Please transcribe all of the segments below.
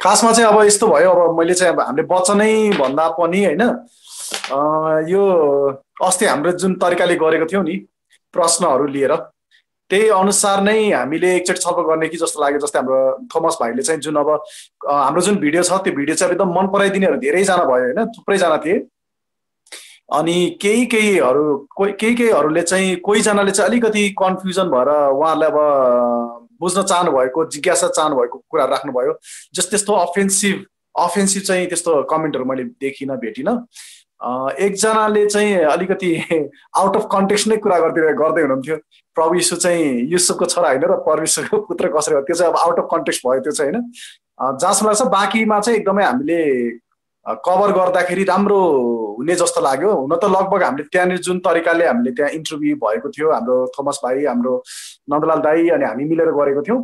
खासमा चाहिँ अब यस्तो भयो, अब मैले चाहिँ अब हामीले वचनै भन्दा पनि होइन, यो अस्ति हाम्रो जुन तरिकाले गरेको थियौँ नि प्रश्नहरू लिएर, त्यही अनुसार नै हामीले एकचोटि छलफल गर्ने कि जस्तो लाग्यो। जस्तै हाम्रो थोमस भाइले चाहिँ जुन अब हाम्रो जुन भिडियो छ त्यो भिडियो चाहिँ एकदम मन पराइदिनेहरू धेरैजना भयो होइन, थुप्रैजना थिए। अनि केहीहरूले चाहिँ कोहीजनाले चाहिँ अलिकति कन्फ्युजन भएर उहाँहरूले अब बुझ्न चाहनु भएको, जिज्ञासा चाहनु भएको कुरा राख्नुभयो। त्यस्तो अफेन्सिभ चाहिँ त्यस्तो कमेन्टहरू मैले देखिनँ, भेटिनँ। एकजनाले चाहिँ अलिकति आउट अफ कन्टेक्स्ट नै कुरा गर्दै हुनुहुन्थ्यो। प्रभु यीशु चाहिँ युसुफको छोरा होइन र परमेश्वरको पुत्र कसरी हो, त्यो चाहिँ अब आउट अफ कन्टेक्स्ट भयो त्यो चाहिँ होइन। जहाँसम्म लाग्छ बाँकीमा चाहिँ एकदमै हामीले कभर गर्दाखेरि राम्रो हुने जस्तो लाग्यो। हुन त लगभग हामीले त्यहाँनिर जुन तरिकाले हामीले त्यहाँ इन्टरभ्यू भएको थियो, हाम्रो थोमस भाइ, हाम्रो नन्दलाल दाई अनि हामी मिलेर गरेको थियौँ,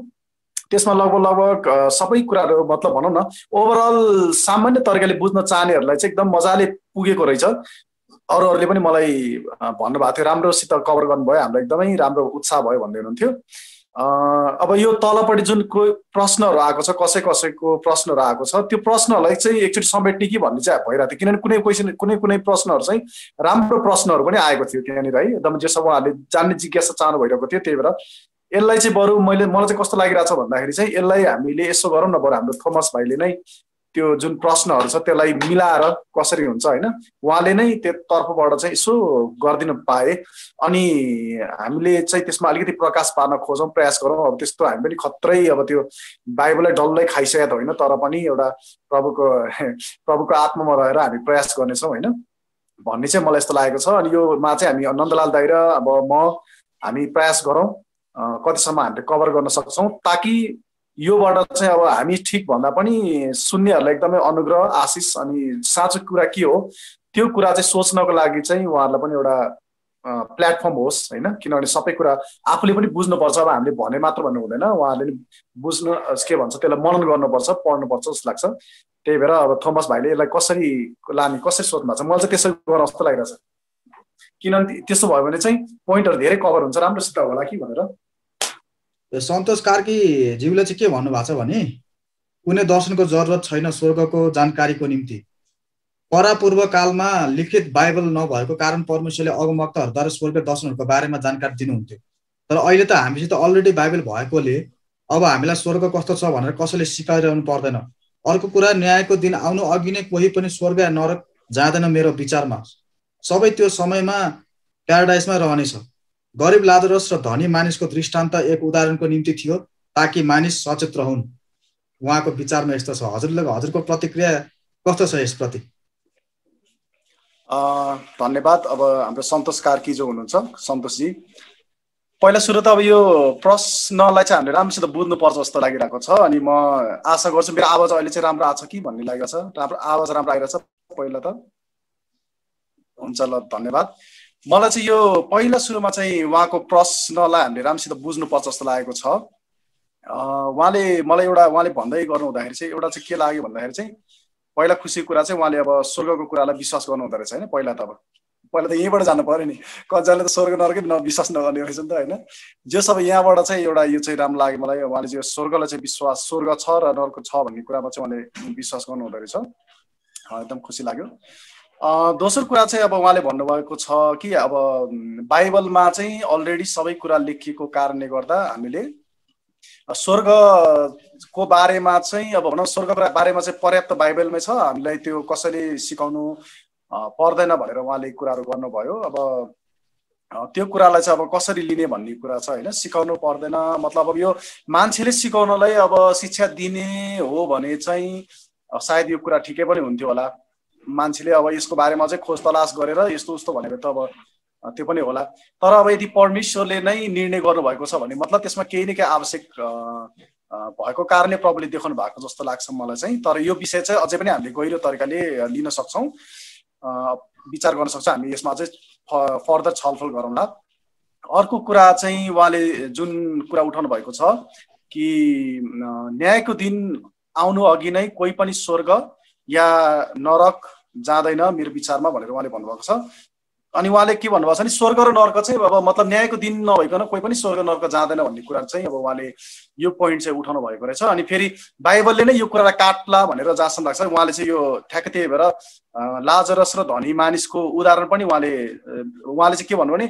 त्यसमा लगभग सबै कुराहरू मतलब भनौँ न ओभरअल सामान्य तरिकाले बुझ्न चाहनेहरूलाई चाहिँ एकदम मजाले पुगेको रहेछ। अरूहरूले पनि मलाई भन्नुभएको थियो राम्रोसित कभर गर्नुभयो, हामीलाई एकदमै राम्रो उत्साह भयो भन्दै हुनुहुन्थ्यो। अब यो तलपट्टि जुन प्रश्नहरू आएको छ, कसैको प्रश्नहरू आएको छ, त्यो प्रश्नहरूलाई चाहिँ एकचोटि समेट्ने कि भन्ने चाहिँ भइरहेको थियो। किनभने कुनै प्रश्नहरू चाहिँ राम्रो प्रश्नहरू पनि आएको थियो त्यहाँनिर है, एकदम जो सब उहाँहरूले जान्ने जिज्ञासा चाहनु भइरहेको थियो। त्यही भएर यसलाई चाहिँ बरु मलाई चाहिँ कस्तो लागिरहेछ भन्दाखेरि चाहिँ यसलाई हामीले यसो गरौँ न, बरु हाम्रो थोमस भाइले नै त्यो जुन प्रश्नहरू छ त्यसलाई मिलाएर कसरी हुन्छ होइन, उहाँले नै त्यो तर्फबाट चाहिँ यसो गरिदिनु पाए अनि हामीले चाहिँ त्यसमा अलिकति प्रकाश पार्न खोजौँ, प्रयास गरौँ। अब त्यस्तो हामी पनि खत्रै अब त्यो बाइबललाई डल्लै खाइसकेको होइन, तर पनि एउटा प्रभुको आत्मामा रहेर हामी प्रयास गर्नेछौँ होइन भन्ने चाहिँ मलाई यस्तो लागेको छ। अनि योमा चाहिँ हामी नन्दलाल दाइ र अब हामी प्रयास गरौँ कतिसम्म हामीले कभर गर्न सक्छौँ, ताकि योबाट चाहिँ अब हामी ठिक भन्दा पनि सुन्नेहरूलाई एकदमै अनुग्रह, आशिष अनि साँचो कुरा के हो त्यो कुरा चाहिँ सोच्नको लागि चाहिँ उहाँहरूलाई पनि एउटा प्लेटफर्म होस् होइन। किनभने सबै कुरा आफूले पनि बुझ्नुपर्छ, अब हामीले भने मात्र भन्नु हुँदैन, उहाँहरूले पनि बुझ्नु के भन्छ त्यसलाई मनन गर्नुपर्छ, पढ्नुपर्छ जस्तो लाग्छ। त्यही भएर अब थोमस भाइले यसलाई कसरी लाने, कसरी सोच्नु भएको छ, मलाई चाहिँ त्यसरी गर्न जस्तो लागिरहेछ। किनभने त्यसो भयो भने चाहिँ पोइन्टहरू धेरै कभर हुन्छ, राम्रोसित होला कि भनेर। सन्तोष कार्की ज्यूले चाहिँ के भन्नुभएको छ भने कुनै दर्शनको जरुरत छैन स्वर्गको जानकारीको निम्ति। परापूर्व कालमा लिखित बाइबल नभएको कारण परमेश्वरले अगमवक्ताहरूद्वारा स्वर्गीय दर्शनहरूको बारेमा जानकारी दिनुहुन्थ्यो। तर अहिले त हामीसित अलरेडी बाइबल भएकोले अब हामीलाई स्वर्ग कस्तो छ भनेर कसैले सिकाइरहनु पर्दैन। अर्को कुरा, न्यायको दिन आउनु अघि नै कोही पनि स्वर्ग या नरक जाँदैन। मेरो विचारमा सबै त्यो समयमा प्याराडाइसमा रहनेछ। गरिब लाजरस र धनी मानिसको दृष्टान्त एक उदाहरणको निम्ति थियो ताकि मानिस सचेत रहन्। उहाँको विचारमा यस्तो छ। हजुरको प्रतिक्रिया कस्तो छ यसप्रति? धन्यवाद। अब हाम्रो सन्तोष कार्की जो हुनुहुन्छ, सन्तोषजी, पहिला सुरु त अब यो प्रश्नलाई चाहिँ हामीले राम्रोसित बुझ्नुपर्छ जस्तो लागिरहेको छ। अनि म आशा गर्छु मेरो आवाज अहिले चाहिँ राम्रो आएको छ कि भन्ने लागेको छ। आवाज राम्रो आइरहेछ पहिला त? हुन्छ ल, धन्यवाद। मलाई चाहिँ यो पहिला सुरुमा चाहिँ उहाँको प्रश्नलाई हामीले राम्रोसित बुझ्नुपर्छ जस्तो लागेको छ। उहाँले भन्दै गर्नु हुँदाखेरि चाहिँ एउटा चाहिँ के लाग्यो भन्दाखेरि चाहिँ पहिला खुसीको कुरा चाहिँ उहाँले अब स्वर्गको कुरालाई विश्वास गर्नु हुँदो रहेछ होइन। पहिला त यहीँबाट जानु पर्यो नि, कतिजनाले त स्वर्ग नर्कै विश्वास नगर्ने रहेछ नि त होइन। जे सब यहाँबाट चाहिँ एउटा यो चाहिँ राम्रो लाग्यो मलाई। उहाँले चाहिँ स्वर्गलाई चाहिँ विश्वास, स्वर्ग छ र नर्क छ भन्ने कुरामा चाहिँ उहाँले विश्वास गर्नु हुँदो रहेछ, एकदम खुसी लाग्यो। दोस्रो कुरा चाहिँ अब उहाँले भन्नुभएको छ कि अब बाइबलमा चाहिँ अलरेडी सबै कुरा लेखिएको कारणले गर्दा हामीले स्वर्गको बारेमा चाहिँ अब भनौँ स्वर्गको बारेमा चाहिँ पर्याप्त बाइबलमै छ, हामीलाई त्यो कसैले सिकाउनु पर्दैन भनेर उहाँले कुराहरू गर्नुभयो। अब त्यो कुरालाई चाहिँ अब कसरी लिने भन्ने कुरा छ होइन। सिकाउनु पर्दैन मतलब अब यो मान्छेले सिकाउनलाई अब शिक्षा दिने हो भने चाहिँ सायद यो कुरा ठिकै पनि हुन्थ्यो होला। मान्छेले अब यसको बारेमा चाहिँ खोज तलास गरेर यस्तो उस्तो भनेको त अब त्यो पनि होला। तर अब यदि परमेश्वरले नै निर्णय गर्नुभएको छ भने मतलब त्यसमा केही न केही आवश्यक भएको कारणले प्रभुले देखाउनु भएको जस्तो लाग्छ मलाई चाहिँ। तर यो विषय चाहिँ अझै पनि हामीले गहिरो तरिकाले लिन सक्छौँ, विचार गर्न सक्छौँ। हामी यसमा चाहिँ फर्दर छलफल गरौँला। अर्को कुरा चाहिँ उहाँले जुन कुरा उठाउनु भएको छ कि न्यायको दिन आउनु अघि नै कोही पनि स्वर्ग या नरक जाँदैन मेरो विचारमा भनेर उहाँले भन्नुभएको छ। अनि उहाँले के भन्नुभएको छ भने स्वर्ग र नर्क चाहिँ अब मतलब न्यायको दिन नभइकन कोही पनि स्वर्ग नर्क जाँदैन भन्ने कुरा चाहिँ अब उहाँले यो पोइन्ट चाहिँ उठाउनु भएको रहेछ। अनि फेरि बाइबलले नै यो कुरालाई काट्ला भनेर जहाँसम्म लाग्छ उहाँले चाहिँ यो ठ्याक्कै त्यही भएर लाजरस र धनी मानिसको उदाहरण पनि उहाँले चाहिँ के भन्नु भने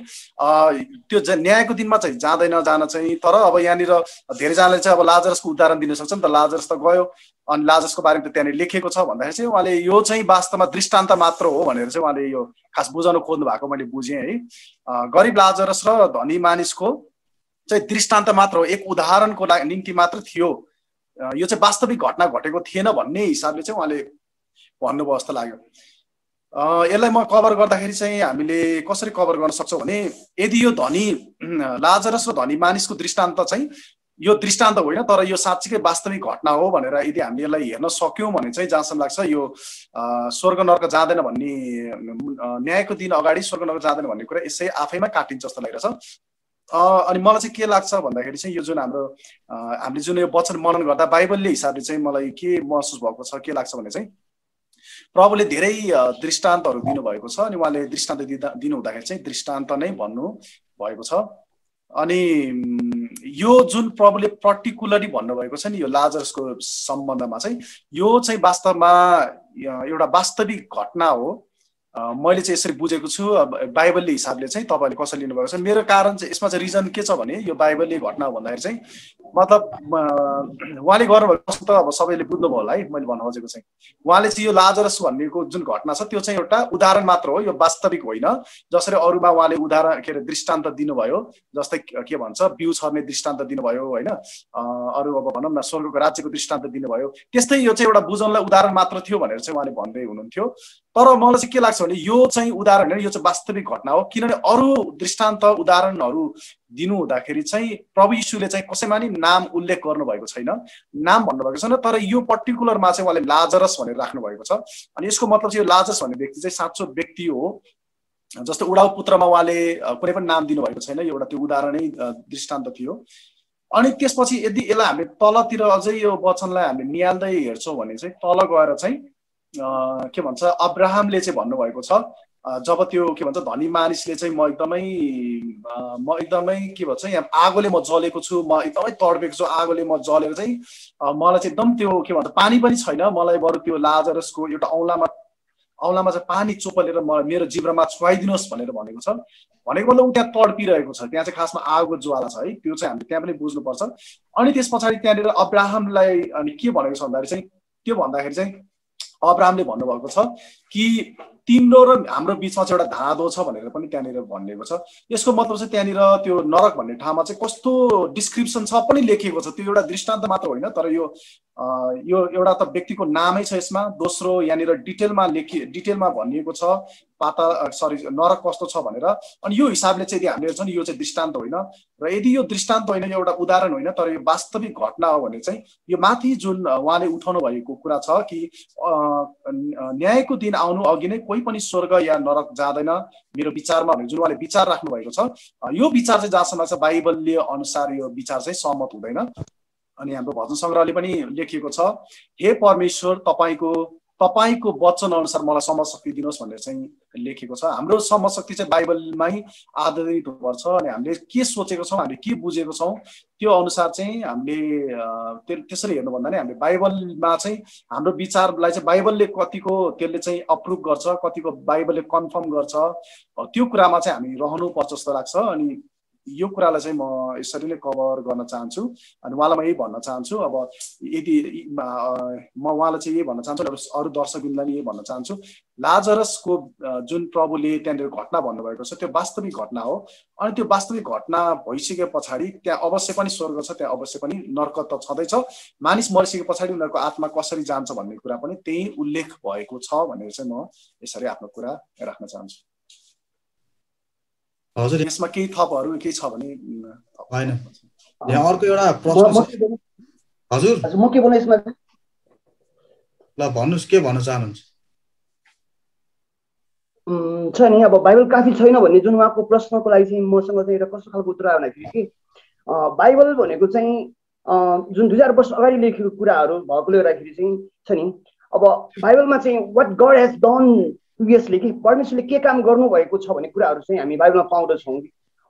त्यो न्यायको दिनमा चाहिँ जान चाहिँ, तर अब यहाँनिर धेरैजनाले चाहिँ अब लाजरसको उदाहरण दिन सक्छ नि त, लाजरस त गयो अनि लाजरसको बारेमा त त्यहाँनिर लेखेको छ भन्दाखेरि चाहिँ उहाँले यो चाहिँ वास्तवमा दृष्टान्त मात्र हो भनेर चाहिँ उहाँले यो खास बुझाउन खोज्नु भएको मैले बुझेँ है। गरिब लाजरस र धनी मानिसको चाहिँ दृष्टान्त मात्र हो, एक उदाहरणको निम्ति मात्र थियो, यो चाहिँ वास्तविक घटना घटेको थिएन भन्ने हिसाबले चाहिँ उहाँले भन्नुभयो जस्तो लाग्यो। यसलाई म कभर गर्दाखेरि चाहिँ हामीले कसरी कभर गर्न सक्छौँ भने यदि यो धनी लाजरस र धनी मानिसको दृष्टान्त चाहिँ यो दृष्टान्त होइन तर यो साँच्चीकै वास्तविक घटना हो भनेर यदि हामीले यसलाई हेर्न सक्यौँ भने चाहिँ जहाँसम्म लाग्छ यो स्वर्ग नर्क जाँदैन भन्ने, न्यायको दिन अगाडि स्वर्ग नर्क जाँदैन भन्ने कुरा यसै आफैमा काटिन्छ जस्तो लागिरहेछ। अनि मलाई चाहिँ के लाग्छ भन्दाखेरि चाहिँ यो जुन हामीले जुन यो वचन मनन गर्दा बाइबलले हिसाबले चाहिँ मलाई के महसुस भएको छ, के लाग्छ भने चाहिँ प्रभुले धेरै दृष्टान्तहरू दिनुभएको छ अनि उहाँले दृष्टान्त दिनुहुँदाखेरि चाहिँ दृष्टान्त नै भन्नु भएको छ। अनि यो जुन प्रभुले पर्टिकुलरली भन्नुभएको छ नि यो लाजरसको सम्बन्धमा चाहिँ यो चाहिँ वास्तवमा एउटा वास्तविक घटना हो। मैले चाहिँ यसरी बुझेको छु बाइबलले हिसाबले चाहिँ तपाईँले कसरी लिनुभएको छ। मेरो कारण चाहिँ यसमा चाहिँ रिजन के छ भने यो बाइबलले घटना भन्दाखेरि चाहिँ मतलब उहाँले गर्नुभएको त अब सबैले बुझ्नुभयो होला है। मैले भन्न खोजेको चाहिँ उहाँले चाहिँ यो लाजरस भन्नेको जुन घटना छ त्यो चाहिँ एउटा उदाहरण मात्र हो, यो वास्तविक होइन। जसरी अरूमा उहाँले उदाहरण के अरे दृष्टान्त दिनुभयो, जस्तै के भन्छ बिउ छर्ने दृष्टान्त दिनुभयो होइन, अरू अब भनौँ न स्वर्गको राज्यको दृष्टान्त दिनुभयो, त्यस्तै यो चाहिँ एउटा बुझाउनलाई उदाहरण मात्र थियो भनेर चाहिँ उहाँले भन्दै हुनुहुन्थ्यो। तर मलाई चाहिँ के लाग्छ भने यो चाहिँ उदाहरण होइन, यो चाहिँ वास्तविक घटना हो। किनभने अरू दृष्टान्त उदाहरणहरू दिनु हुँदाखेरि चाहिँ प्रभु यीशुले चाहिँ कसैमा नि नाम उल्लेख गर्नुभएको छैन, नाम भन्नुभएको छैन, तर यो पर्टिकुलरमा चाहिँ उहाँले लाजरस भनेर राख्नु भएको छ। अनि यसको मतलब चाहिँ यो लाजरस भन्ने व्यक्ति चाहिँ साँचो व्यक्ति हो। जस्तो उडाउ पुत्रमा उहाँले कुनै पनि नाम दिनुभएको छैन, एउटा त्यो उदाहरणै दृष्टान्त थियो। अनि त्यसपछि यदि यसलाई हामीले तलतिर अझै यो वचनलाई हामीले निहाल्दै हेर्छौँ भने चाहिँ तल गएर चाहिँ के भन्छ अब्राहमले चाहिँ भन्नुभएको छ, जब त्यो के भन्छ धनी मानिसले चाहिँ म एकदमै के भन्छ यहाँ आगोले म जलेको छु, म एकदमै तडपेको छु, आगोले म जलेर चाहिँ मलाई चाहिँ एकदम त्यो के भन्छ पानी पनि छैन, मलाई बरु त्यो लाजरसको एउटा औलामा चाहिँ पानी चोपलेर मेरो जिब्रोमा छुवाइदिनुहोस् भनेर भनेको छ। भनेको मतलब ऊ त्यहाँ तडपिरहेको छ, त्यहाँ चाहिँ खासमा आगोको ज्वाला छ है, त्यो चाहिँ हामीले त्यहाँ पनि बुझ्नुपर्छ। अनि त्यस पछाडि त्यहाँनिर अब्राहमलाई अनि के भनेको छ भन्दाखेरि चाहिँ त्यो भन्दाखेरि चाहिँ अब्राहमले भन्नुभएको छ कि तिम्रो र हाम्रो बिचमा चाहिँ एउटा धाँधो छ भनेर पनि त्यहाँनिर भनिएको छ। यसको मतलब चाहिँ त्यहाँनिर त्यो नरक भन्ने ठाउँमा चाहिँ कस्तो डिस्क्रिप्सन छ पनि लेखिएको छ, त्यो एउटा दृष्टान्त मात्र होइन तर यो एउटा त व्यक्तिको नामै छ यसमा। दोस्रो यहाँनिर डिटेलमा भनिएको छ नरक कस्तो छ भनेर। अनि यो हिसाबले चाहिँ यदि हामीले हेर्छौँ नि यो चाहिँ दृष्टान्त होइन, र यदि यो दृष्टान्त होइन यो एउटा उदाहरण होइन तर यो वास्तविक घटना हो भने चाहिँ यो माथि जुन उहाँले उठाउनु भएको कुरा छ कि न्यायको दिन आउनु अघि नै कोही पनि स्वर्ग या नरक जाँदैन मेरो विचारमा भनेर जुन उहाँले विचार राख्नु भएको छ, यो विचार चाहिँ जहाँसम्म छ बाइबलले अनुसार यो विचार चाहिँ सहमत हुँदैन। अनि हाम्रो भजन सङ्ग्रहले पनि लेखिएको छ, हे परमेश्वर तपाईको वचन अनुसार मलाई समशक्ति दिनुहोस् भनेर चाहिँ लेखेको छ। हाम्रो समशक्ति चाहिँ बाइबलमै आधारित हुनुपर्छ अनि हामीले के सोचेको छौँ, हामीले के बुझेको छौँ त्यो अनुसार चाहिँ हामीले त्यसरी हेर्नुभन्दा नि हामीले बाइबलमा चाहिँ हाम्रो विचारलाई चाहिँ बाइबलले कतिको त्यसले चाहिँ अप्रुभ गर्छ, कतिको बाइबलले कन्फर्म गर्छ, त्यो कुरामा चाहिँ हामी रहनुपर्छ जस्तो लाग्छ। अनि यो कुरालाई चाहिँ म यसरी नै कभर गर्न चाहन्छु। अनि उहाँलाई म यही भन्न चाहन्छु, अब यदि म उहाँलाई चाहिँ यही भन्न चाहन्छु, अरू दर्शकबिन्दुलाई यही भन्न चाहन्छु, लाजरसको जुन प्रभुले त्यहाँनिर घटना भन्नुभएको छ त्यो वास्तविक घटना हो। अनि त्यो वास्तविक घटना भइसके पछाडि त्यहाँ अवश्य पनि स्वर्ग छ, त्यहाँ अवश्य पनि नर्क त छँदैछ, मानिस मरिसके पछाडि उनीहरूको आत्मा कसरी जान्छ भन्ने कुरा पनि त्यही उल्लेख भएको छ भनेर चाहिँ म यसरी आफ्नो कुरा राख्न चाहन्छु। हजुर यसमा केही थपहरू केही छ भने हैन। यहाँ अर्को एउटा प्रश्न छ। हजुर म के भन्नु यसमा ल भन्नुस् के भन्न चाहनुहुन्छ? छ नि अब बाइबल काफी छैन भन्ने जुन उहाँको प्रश्नको लागि चाहिँ मसँग चाहिँ एउटा कस्तो खालको उत्तर आयो भन्दाखेरि कि बाइबल भनेको चाहिँ जुन 2000 वर्ष अगाडि लेखेको कुराहरू भएकोले गर्दाखेरि चाहिँ छ नि अब बाइबलमा चाहिँ what God has done previously कि परमेश्वरले के काम गर्नुभएको छ भन्ने कुराहरू चाहिँ हामी बाइबलमा पाउँदछौँ।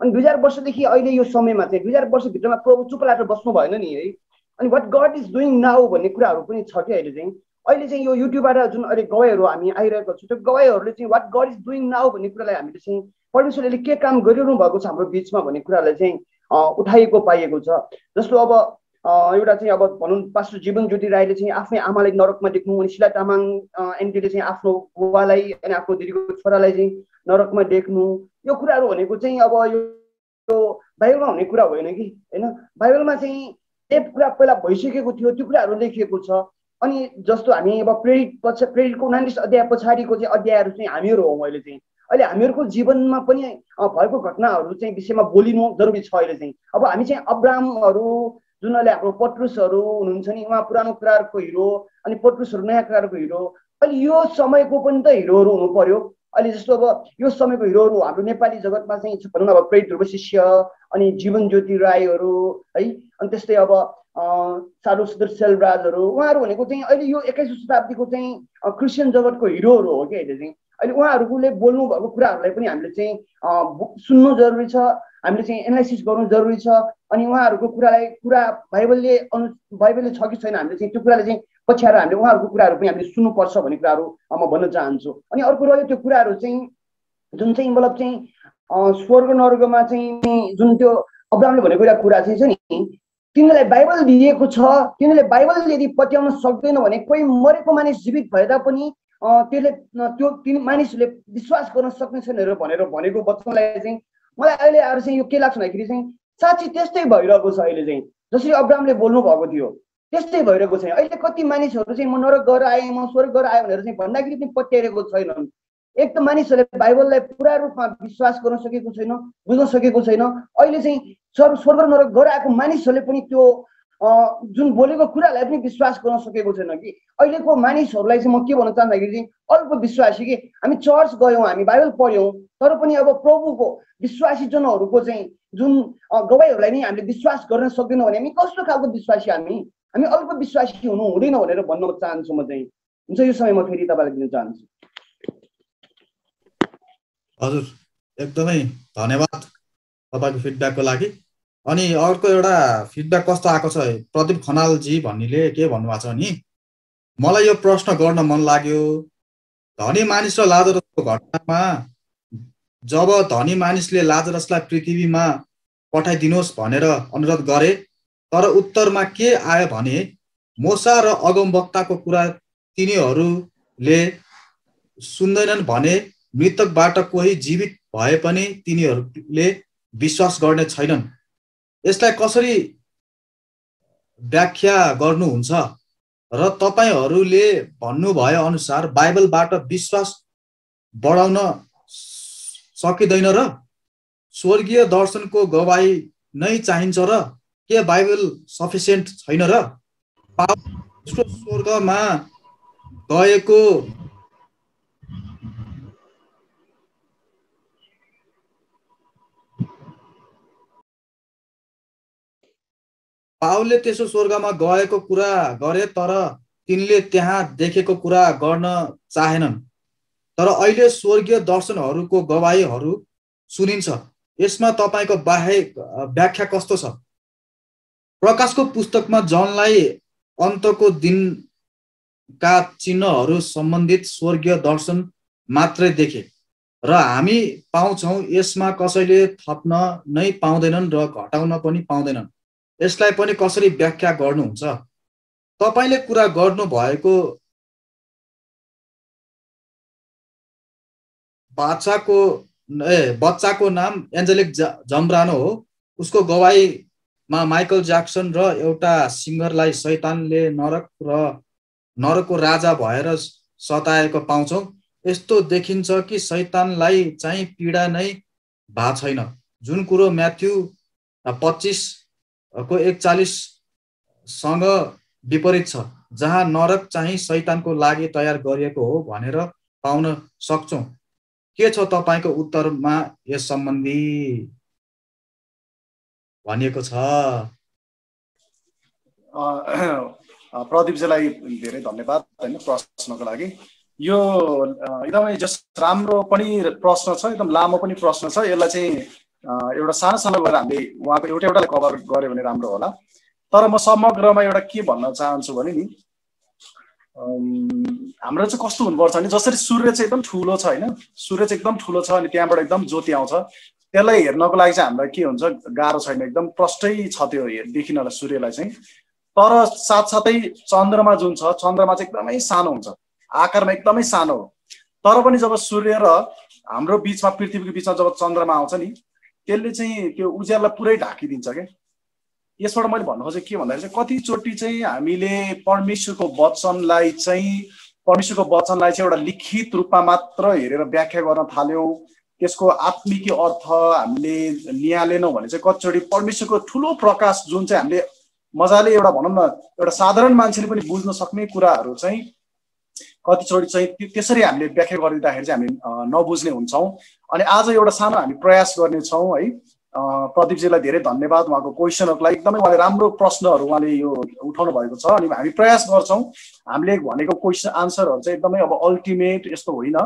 अनि 2000 वर्षदेखि अहिले यो समयमा चाहिँ 2000 वर्षभित्रमा प्रभु चुप लागेर बस्नु भएन नि है। अनि what God is doing now भन्ने कुराहरू पनि छ कि अहिले चाहिँ यो युट्युबबाट जुन अहिले गवाईहरू हामी आइरहेको छ त्यो गवाईहरूले चाहिँ what God is doing now भन्ने कुरालाई हामीले चाहिँ परमेश्वरले के काम गरिरहनु भएको छ हाम्रो बिचमा भन्ने कुरालाई चाहिँ उठाइएको पाइएको छ। जस्तो अब एउटा चाहिँ अब भनौँ पास्टर जीवन ज्योति राईले चाहिँ आफ्नै आमालाई नरकमा देख्नु, अनि शिला तामाङ एन्टीले चाहिँ आफ्नो बुवालाई अनि आफ्नो दिदीको छोरालाई चाहिँ नरकमा देख्नु, यो कुराहरू भनेको चाहिँ अब यो बाइबलमा हुने कुरा होइन कि होइन। बाइबलमा चाहिँ जे कुरा पहिला भइसकेको थियो त्यो कुराहरू लेखिएको छ। अनि जस्तो हामी अब प्रेरितको 29 अध्याय पछाडिको चाहिँ अध्यायहरू चाहिँ हामीहरू हौँ। अहिले हामीहरूको जीवनमा पनि भएको घटनाहरू चाहिँ विषयमा बोलिनु जरुरी छ। अहिले चाहिँ अब हामी चाहिँ अब्राहमहरू जुन अहिले हाम्रो पत्रुसहरू हुनुहुन्छ नि, उहाँ पुरानो करारको हिरो अनि पत्रुसहरू नयाँ करारको हिरो। अहिले यो समयको पनि त हिरोहरू हुनु पर्यो। अहिले जस्तो अब यो समयको हिरोहरू हाम्रो नेपाली जगतमा चाहिँ भनौँ न अब प्रेरित ध्रुवशिष्य अनि जीवन ज्योति राईहरू है, अनि त्यस्तै अब साधु सुदर सेलराजहरू, उहाँहरू भनेको चाहिँ अहिले यो 21औं शताब्दीको चाहिँ क्रिस्चियन जगतको हिरोहरू हो कि अहिले चाहिँ। अहिले उहाँहरूले बोल्नु भएको कुराहरूलाई पनि हामीले चाहिँ सुन्नु जरुरी छ, हामीले चाहिँ एनालाइसिस गर्नु जरुरी छ। अनि उहाँहरूको कुरा बाइबलले छ कि छैन हामीले चाहिँ त्यो कुराले चाहिँ पछ्याएर हामीले उहाँहरूको कुराहरू पनि हामीले सुन्नुपर्छ भन्ने कुराहरू म भन्न चाहन्छु। अनि अर्को रह्यो त्यो कुराहरू चाहिँ जुन चाहिँ मतलब चाहिँ स्वर्ग नर्गमा चाहिँ जुन त्यो अब्राहमले भनेको एउटा कुरा चाहिँ छ नि, तिनीहरूलाई बाइबल दिएको छ, तिनीहरूले बाइबल यदि पत्याउन सक्दैन भने कोही मरेको मानिस जीवित भए तापनि त्यो मानिसहरूले विश्वास गर्न सक्ने छैन भनेर भनेको वचनलाई चाहिँ मलाई अहिले आएर चाहिँ यो के लाग्छ भन्दाखेरि चाहिँ साँच्चै त्यस्तै भइरहेको छ। अहिले चाहिँ जसरी अब्राहमले बोल्नु भएको थियो त्यस्तै भइरहेको छ। अहिले कति मानिसहरू चाहिँ म नरक गएर आएँ, म स्वर्ग गएर आएँ भनेर चाहिँ भन्दाखेरि पनि पत्याइरहेको छैनन्। एक त मानिसहरूले बाइबललाई पुरा रूपमा विश्वास गर्न सकेको छैन, बुझ्न सकेको छैन। अहिले चाहिँ स्वर्ग नरक गएर आएको मानिसहरूले पनि त्यो जुन बोलेको कुरालाई पनि विश्वास गर्न सकेको छैन कि अहिलेको मानिसहरूलाई चाहिँ म के भन्न चाहन्दाखेरि चाहिँ अल्प विश्वासी कि हामी चर्च गयौँ, हामी बाइबल पढ्यौँ, तर पनि अब प्रभुको विश्वासी जनहरूको चाहिँ जुन गवाईहरूलाई नै हामीले विश्वास गर्न सक्दैनौँ भने हामी कस्तो खालको विश्वासी, हामी अल्प विश्वासी हुनु हुँदैन भनेर भन्न चाहन्छु म चाहिँ। हुन्छ, यो समय म फेरि तपाईँलाई दिन चाहन्छु। हजुर, एकदमै धन्यवाद तपाईँको फिडब्याकको लागि। अनि अर्को एउटा फिडब्याक कस्तो आएको छ, प्रदीप खनालजी भन्नेले के भन्नुभएको छ नि, मलाई यो प्रश्न गर्न मन लाग्यो, धनी मानिस र लाजरसको घटनामा जब धनी मानिसले लाजरसलाई पृथ्वीमा पठाइदिनुहोस् भनेर अनुरोध गरे तर उत्तरमा के आयो भने मोसा र अगमवक्ताको कुरा तिनीहरूले सुन्दैनन् भने मृतकबाट कोही जीवित भए पनि तिनीहरूले विश्वास गर्ने छैनन्। यसलाई कसरी व्याख्या गर्नुहुन्छ र तपाईहरूले भन्नुभए अनुसार बाइबलबाट विश्वास बढाउन सकिँदैन र स्वर्गीय दर्शनको गवाही नै चाहिन्छ र के बाइबल सफिसियन्ट छैन र स्वर्गमा गएको पावलले त्यसो स्वर्गमा गएको कुरा गरे तर तिनले त्यहाँ देखेको कुरा गर्न चाहेनन्। तर अहिले स्वर्गीय दर्शनहरूको गवाहीहरू सुनिन्छ। यसमा तपाईको व्याख्या कस्तो छ? प्रकाशको पुस्तकमा जनलाई अन्तको दिनका चिन्हहरू सम्बन्धित स्वर्गीय दर्शन मात्रै देखे र हामी पाउँछौँ यसमा कसैले थप्न नै पाउँदैनन् र घटाउन पनि पाउँदैनन्। यसलाई पनि कसरी व्याख्या गर्नुहुन्छ? तपाईले कुरा गर्नु भएको बच्चाको नाम एन्जेलिक जम्ब्रानो हो। उसको गवाहीमा माइकल ज्याक्सन र एउटा सिङ्गरलाई शैतानले नरकको राजा भएर सताएको पाउँछौँ। यस्तो देखिन्छ कि शैतानलाई चाहिँ पीडा नै भएको छैन, जुन कुरो म्याथ्यु 25:41 सँग विपरीत छ, जहाँ नरक चाहिँ शैतानको लागि तयार गरिएको हो भनेर पाउन सक्छौँ। के छ तपाईको उत्तरमा यस सम्बन्धी भनिएको छ? प्रदीपजीलाई धेरै धन्यवाद हैन प्रश्नको लागि। यो एकदमै जस्ट राम्रो पनि प्रश्न छ, एकदम लामो पनि प्रश्न छ। यसलाई चाहिँ एउटा सानो सानो गरेर हामीले उहाँको एउटालाई कभर गऱ्यो भने राम्रो होला। तर म समग्रमा एउटा के भन्न चाहन्छु भने नि हाम्रो चाहिँ कस्तो हुनुपर्छ भने जसरी सूर्य चाहिँ एकदम ठुलो छ होइन, सूर्य चाहिँ एकदम ठुलो छ अनि त्यहाँबाट एकदम ज्योति आउँछ, त्यसलाई हेर्नको लागि चाहिँ हामीलाई के हुन्छ गाह्रो छैन, एकदम प्रष्टै छ त्यो देखिनलाई सूर्यलाई चाहिँ। तर साथसाथै चन्द्रमा जुन छ, चन्द्रमा चाहिँ एकदमै सानो हुन्छ, आकारमा एकदमै सानो हो। तर पनि जब सूर्य र हाम्रो बिचमा पृथ्वीको बिचमा जब चन्द्रमा आउँछ नि त्यसले चाहिँ त्यो उज्यालोलाई पुरै ढाकिदिन्छ क्या। यसबाट मैले भन्नु खोजेँ के भन्दाखेरि चाहिँ कतिचोटि चाहिँ हामीले परमेश्वरको वचनलाई चाहिँ एउटा लिखित रूपमा मात्र हेरेर व्याख्या गर्न थाल्यौँ, त्यसको आत्मिक अर्थ हामीले निहालेनौँ भने चाहिँ कतिचोटि परमेश्वरको ठुलो प्रकाश जुन चाहिँ हामीले मजाले एउटा भनौँ न एउटा साधारण मान्छेले पनि बुझ्न सक्ने कुराहरू चाहिँ कतिचोटि चाहिँ त्यसरी हामीले व्याख्या गरिदिँदाखेरि चाहिँ हामी नबुझ्ने हुन्छौँ। अनि आज एउटा सानो हामी प्रयास गर्नेछौँ है। प्रदीपजीलाई धेरै धन्यवाद, उहाँको क्वेसनहरूलाई एकदमै उहाँले राम्रो प्रश्नहरू उहाँले यो उठाउनु भएको छ। अनि हामी प्रयास गर्छौँ हामीले भनेको क्वेसन आन्सरहरू चाहिँ एकदमै अब अल्टिमेट यस्तो होइन,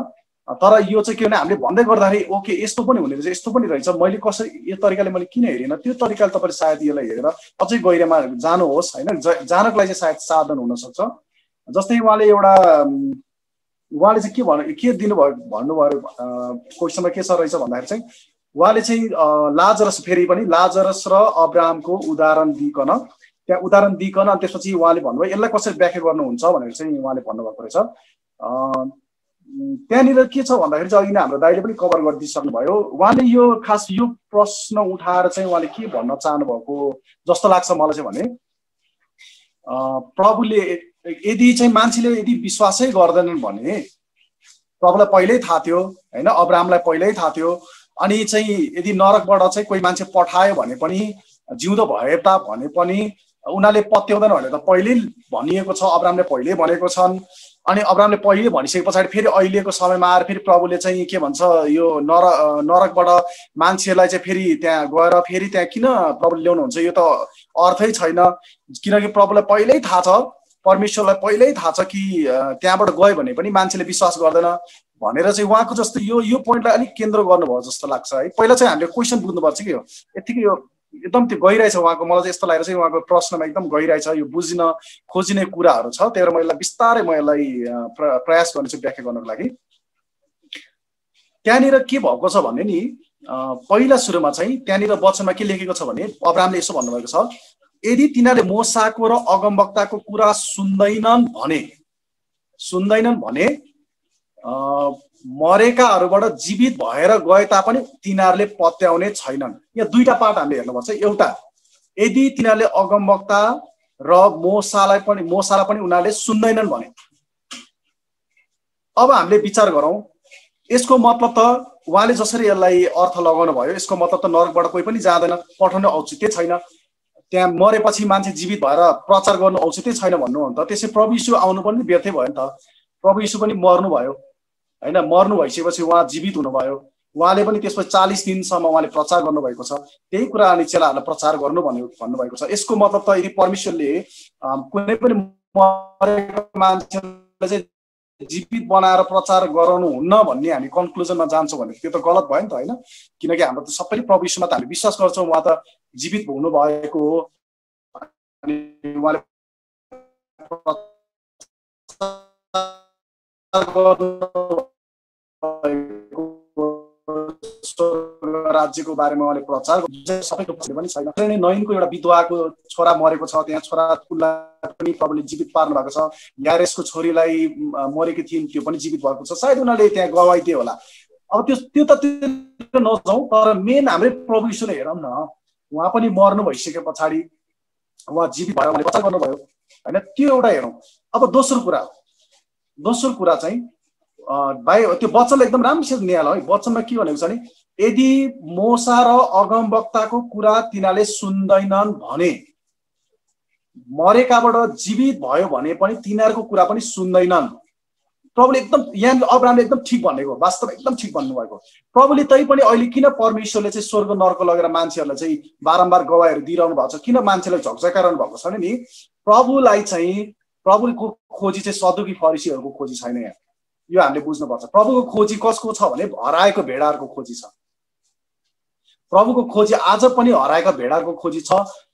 तर यो चाहिँ के भने हामीले भन्दै गर्दाखेरि ओके यस्तो पनि हुने रहेछ, यस्तो पनि रहेछ, मैले कसरी यो तरिकाले मैले किन हेरेन, त्यो तरिकाले तपाईँले सायद यसलाई हेरेर अझै गहिरोमा जानुहोस् होइन, जानको लागि चाहिँ सायद साधन हुनसक्छ। जस्तै उहाँले चाहिँ के दिनुभयो भन्नुभयो क्वेसनमा के छ रहेछ भन्दाखेरि चाहिँ उहाँले चाहिँ लाजरस फेरि पनि लाजरस र अब्राहमको उदाहरण दिइकन अनि त्यसपछि उहाँले भन्नुभयो यसलाई कसरी व्याख्या गर्नुहुन्छ भनेर चाहिँ उहाँले भन्नुभएको रहेछ। त्यहाँनिर के छ भन्दाखेरि चाहिँ अघि नै हाम्रो दाइले पनि कभर गरिदिइसक्नुभयो। उहाँले यो खास यो प्रश्न उठाएर चाहिँ उहाँले के भन्न चाहनुभएको जस्तो लाग्छ मलाई चाहिँ भने प्रभुले यदि चाहिँ मान्छेले यदि विश्वासै गर्दैनन् भने प्रभुलाई पहिल्यै थाहा थियो होइन, अब्राहमलाई पहिल्यै थाहा थियो। अनि चाहिँ यदि नरकबाट चाहिँ कोही मान्छे पठायो भने पनि जिउँदो भए तापनि पनि उनीहरूले पत्याउँदैन भनेर त पहिल्यै भनिएको छ, अब्राहमले पहिल्यै भनेको छन्। अनि अब्राहमले पहिले भनिसके पछाडि फेरि अहिलेको समयमा आएर फेरि प्रभुले चाहिँ के भन्छ यो नरकबाट मान्छेलाई चाहिँ फेरि त्यहाँ गएर फेरि त्यहाँ किन प्रभुले ल्याउनुहुन्छ, यो त अर्थै छैन। किनकि प्रभुलाई पहिल्यै थाहा छ, परमेश्वरलाई पहिल्यै थाहा छ कि त्यहाँबाट गयो भने पनि मान्छेले विश्वास गर्दैन भनेर चाहिँ उहाँको जस्तो यो पोइन्टलाई अलिक केन्द्र गर्नुभयो जस्तो लाग्छ है। पहिला चाहिँ हामीले क्वेसन बुझ्नुपर्छ कि यो यतिकै यो एकदम त्यो गहिराइ छ उहाँको, मलाई चाहिँ यस्तो लागेर चाहिँ उहाँको प्रश्नमा एकदम गहिराइ छ, यो बुझ्न खोजिने कुराहरू छ। त्यही भएर म यसलाई बिस्तारै म यसलाई प्रयास गर्नेछु व्याख्या गर्नको लागि। त्यहाँनिर के भएको छ भने नि पहिला सुरुमा चाहिँ त्यहाँनिर वचनमा के लेखेको छ भने अब्राहमले यसो भन्नुभएको छ, यदि तिनीहरूले मोसाको र अगमवक्ताको कुरा सुन्दैनन् भने मरेकाहरूबाट जीवित भएर गए तापनि तिनीहरूले पत्याउने छैनन्। यहाँ दुईटा पार्ट हामीले हेर्नुपर्छ। एउटा, यदि तिनीहरूले अगमवक्ता र मोसालाई पनि उनीहरूले सुन्दैनन् भने, अब हामीले विचार गरौँ यसको मतलब त उहाँले जसरी यसलाई अर्थ लगाउनु भयो यसको मतलब त नरकबाट कोही पनि जाँदैन, पठाउने औचित्य छैन, त्यहाँ मरेपछि मान्छे जीवित भएर प्रचार गर्नु औचित्य छैन भन्नु हो नि त। त्यसै प्रभु यीशु आउनु पनि व्यर्थै भयो नि त। प्रभु यीशु पनि मर्नु भयो होइन, मर्नु भइसकेपछि उहाँ जीवित हुनुभयो, उहाँले पनि त्यसपछि 40 दिनसम्म उहाँले प्रचार गर्नुभएको छ। त्यही कुरा अनि चेलाहरूलाई प्रचार गर्नु भन्नुभएको छ। यसको मतलब त यदि परमेश्वरले कुनै पनि मरेको मान्छेलाई चाहिँ जीवित बनाएर प्रचार गराउनुहुन्न भन्ने हामी कन्क्लुजनमा जान्छौँ भने त्यो त गलत भयो नि त होइन। किनकि हाम्रो त सबैले प्रभु यीशुमा त हामी विश्वास गर्छौँ, उहाँ त जीवित हुनु भएको हो अनि उहाँले राज्यको बारेमा उहाँले प्रचार सबैको पनि छैन। नयनको एउटा विधवाको छोरा मरेको छ, त्यहाँ छोरालाई पनि प्रभुले जीवित पार्नु भएको छ। यारेसको छोरीलाई मरेकी थिइन्, त्यो पनि जीवित भएको छ। सायद उनीहरूले त्यहाँ गवाई दिए होला। अब त्यो त नजाउँ, तर मेन हाम्रै प्रभु यीशुले हेरौँ न, उहाँ पनि मर्नु भइसके पछाडि उहाँ जीवित भएर उहाँले प्रचार गर्नुभयो होइन, त्यो एउटा हेरौँ। अब दोस्रो कुरा चाहिँ त्यो वचनले एकदम राम्रोसित निहाल है। वचनमा के भनेको छ भने यदि मोसा र अगमवक्ताको कुरा तिनीहरूले सुन्दैनन् भने, मरेकाबाट जीवित भयो भने पनि तिनीहरूको कुरा पनि सुन्दैनन्। प्रभुले एकदम यहाँ अब्राहमले एकदम ठिक भनेको, वास्तवमा एकदम ठिक भन्नुभएको। प्रभुले तै पनि अहिले किन परमेश्वरले चाहिँ स्वर्ग नर्क लगेर मान्छेहरूलाई चाहिँ बारम्बार गवाईहरू दिइरहनु भएको छ, किन मान्छेलाई झकझकाइरहनु भएको छ भने नि प्रभुलाई चाहिँ प्रभुको खोजी चाहिँ सदुकी फरिसीहरूको खोजी छैन। यहाँ यो हामीले बुझ्नुपर्छ। प्रभुको खोजी कसको छ भने हराएको भेडाहरूको खोजी छ। प्रभुको खोजी आज पनि हराएका भेडाको खोजी छ।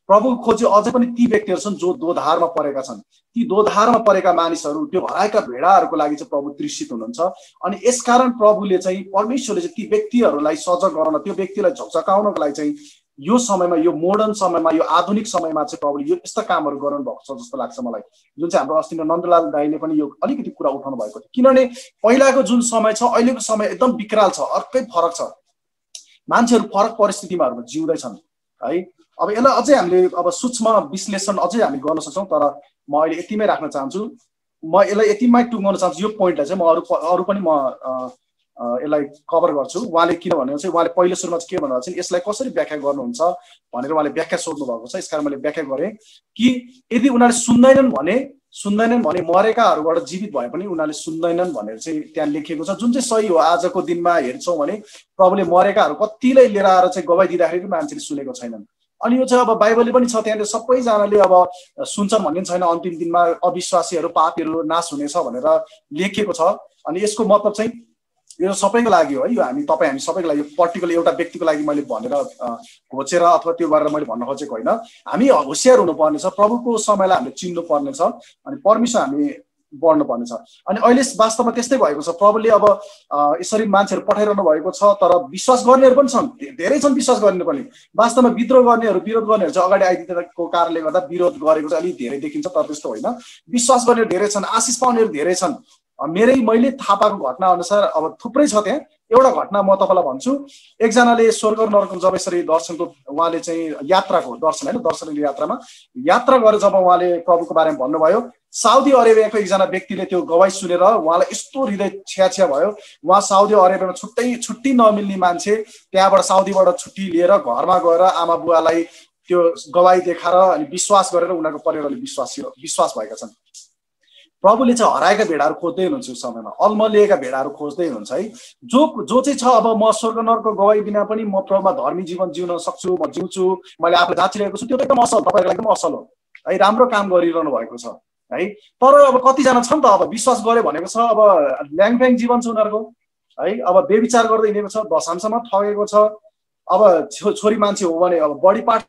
प्रभुको खोजी अझै पनि ती व्यक्तिहरू छन् जो दोधारमा परेका छन्। ती दोधारमा परेका मानिसहरू, त्यो हराएका भेडाहरूको लागि चाहिँ प्रभु तृषित हुनुहुन्छ। अनि यसकारण प्रभुले चाहिँ, परमेश्वरले चाहिँ ती व्यक्तिहरूलाई सजग गराउन, त्यो व्यक्तिलाई झकझकाउनको लागि चाहिँ यो समयमा, यो मोडर्न समयमा, यो आधुनिक समयमा चाहिँ प्रभुले यो यस्ता कामहरू गर्नु भएको छ जस्तो लाग्छ मलाई। जुन चाहिँ हाम्रो अस्ति नन्दलाल दाइले पनि यो अलिकति कुरा उठाउनु भएको थियो। किनभने पहिलाको जुन समय छ, अहिलेको समय एकदम विकराल छ, अर्कै फरक छ। मान्छेहरू फरक परिस्थितिमा जिउँदैछन् है। अब यसलाई अझै हामीले अब सूक्ष्म विश्लेषण अझै हामी गर्न सक्छौँ, तर म अहिले यतिमै राख्न चाहन्छु। म यसलाई यतिमै टुङ्गाउन चाहन्छु। यो पोइन्टलाई चाहिँ म अरू पनि म यसलाई कभर गर्छु। उहाँले किनभने चाहिँ उहाँले पहिलो सुरुमा चाहिँ के भन्नुभएको छ, यसलाई कसरी व्याख्या गर्नुहुन्छ भनेर उहाँले व्याख्या सोध्नु भएको छ। यसकारण मैले व्याख्या गरेँ कि यदि उनीहरूले सुन्दैनन् भने मरेकाहरूबाट जीवित भए पनि उनीहरूले सुन्दैनन् भनेर चाहिँ त्यहाँ लेखिएको छ, जुन चाहिँ सही हो। आजको दिनमा हेर्छौँ भने प्रभुले मरेकाहरू कतिलाई लिएर आएर चाहिँ गवाई दिँदाखेरि मान्छेले सुनेको छैनन्। अनि यो चाहिँ अब बाइबलले पनि छ, त्यहाँले सबैजनाले अब सुन्छन् भन्ने छैन। अन्तिम दिनमा अविश्वासीहरू, पापीहरू नाश हुनेछ भनेर लेखिएको छ। अनि यसको मतलब चाहिँ यो सबैको लागि हो है। यो हामी सबैको लागि, पर्टिकुलर एउटा व्यक्तिको लागि मैले भनेर घोचेर अथवा त्यो गरेर मैले भन्न खोजेको होइन। हामी होसियार हुनुपर्नेछ, प्रभुको समयलाई हामीले चिन्नु पर्नेछ, अनि परमेश्वर हामी बढ्नु पर्नेछ। अनि अहिले वास्तवमा त्यस्तै भएको छ। प्रभुले अब यसरी मान्छेहरू पठाइरहनु भएको छ, तर विश्वास गर्नेहरू पनि छन्, धेरै छन् विश्वास गर्ने पनि। वास्तवमा विद्रोह गर्नेहरू, विरोध गर्नेहरू चाहिँ अगाडि आइदिएको कारणले गर्दा विरोध गरेको चाहिँ अलिक धेरै देखिन्छ, तर त्यस्तो होइन। विश्वास गर्नेहरू धेरै छन्, आशिष पाउनेहरू धेरै छन्। मैले थाहा पाएको घटना अनुसार अब थुप्रै छ। त्यहाँ एउटा घटना म तपाईँलाई भन्छु। एकजनाले स्वर्ग नरक जब यसरी दर्शनको, उहाँले चाहिँ यात्राको दर्शन होइन, दर्शनको यात्रामा यात्रा गरेर जब उहाँले प्रभुको बारेमा भन्नुभयो, साउदी अरेबियाको एकजना व्यक्तिले त्यो गवाई सुनेर उहाँलाई यस्तो हृदय छ्या भयो। उहाँ साउदी अरेबियामा छुट्टी नमिल्ने मान्छे, त्यहाँबाट साउदीबाट छुट्टी लिएर घरमा गएर आमा बुवालाई त्यो गवाई देखाएर अनि विश्वास गरेर उनीहरूको परिवारले विश्वास भएका छन्। प्रभुले चाहिँ हराएका भेडाहरू खोज्दै हुनुहुन्छ। उस समयमा अल्मलिएका भेडाहरू खोज्दै हुनुहुन्छ है। जो चाहिँ छ, अब म स्वर्ग नरकको गवाई बिना पनि म प्रभुमा धर्मी जीवन जिउन सक्छु, म जिउँछु, मैले आफूलाई जाँचिरहेको छु, त्यो त एकदम असल, तपाईँहरूको लागि एकदम असल हो है। राम्रो काम गरिरहनु भएको छ है। तर अब कतिजना छन् त अब विश्वास गरे भनेको छ, अब ल्याङफ्याङ जीवन छ उनीहरूको है। अब बेविचार गर्दै हिँडेको छ, दशांशमा ठगेको छ। अब छोरी मान्छे हो भने अब बडी पार्ट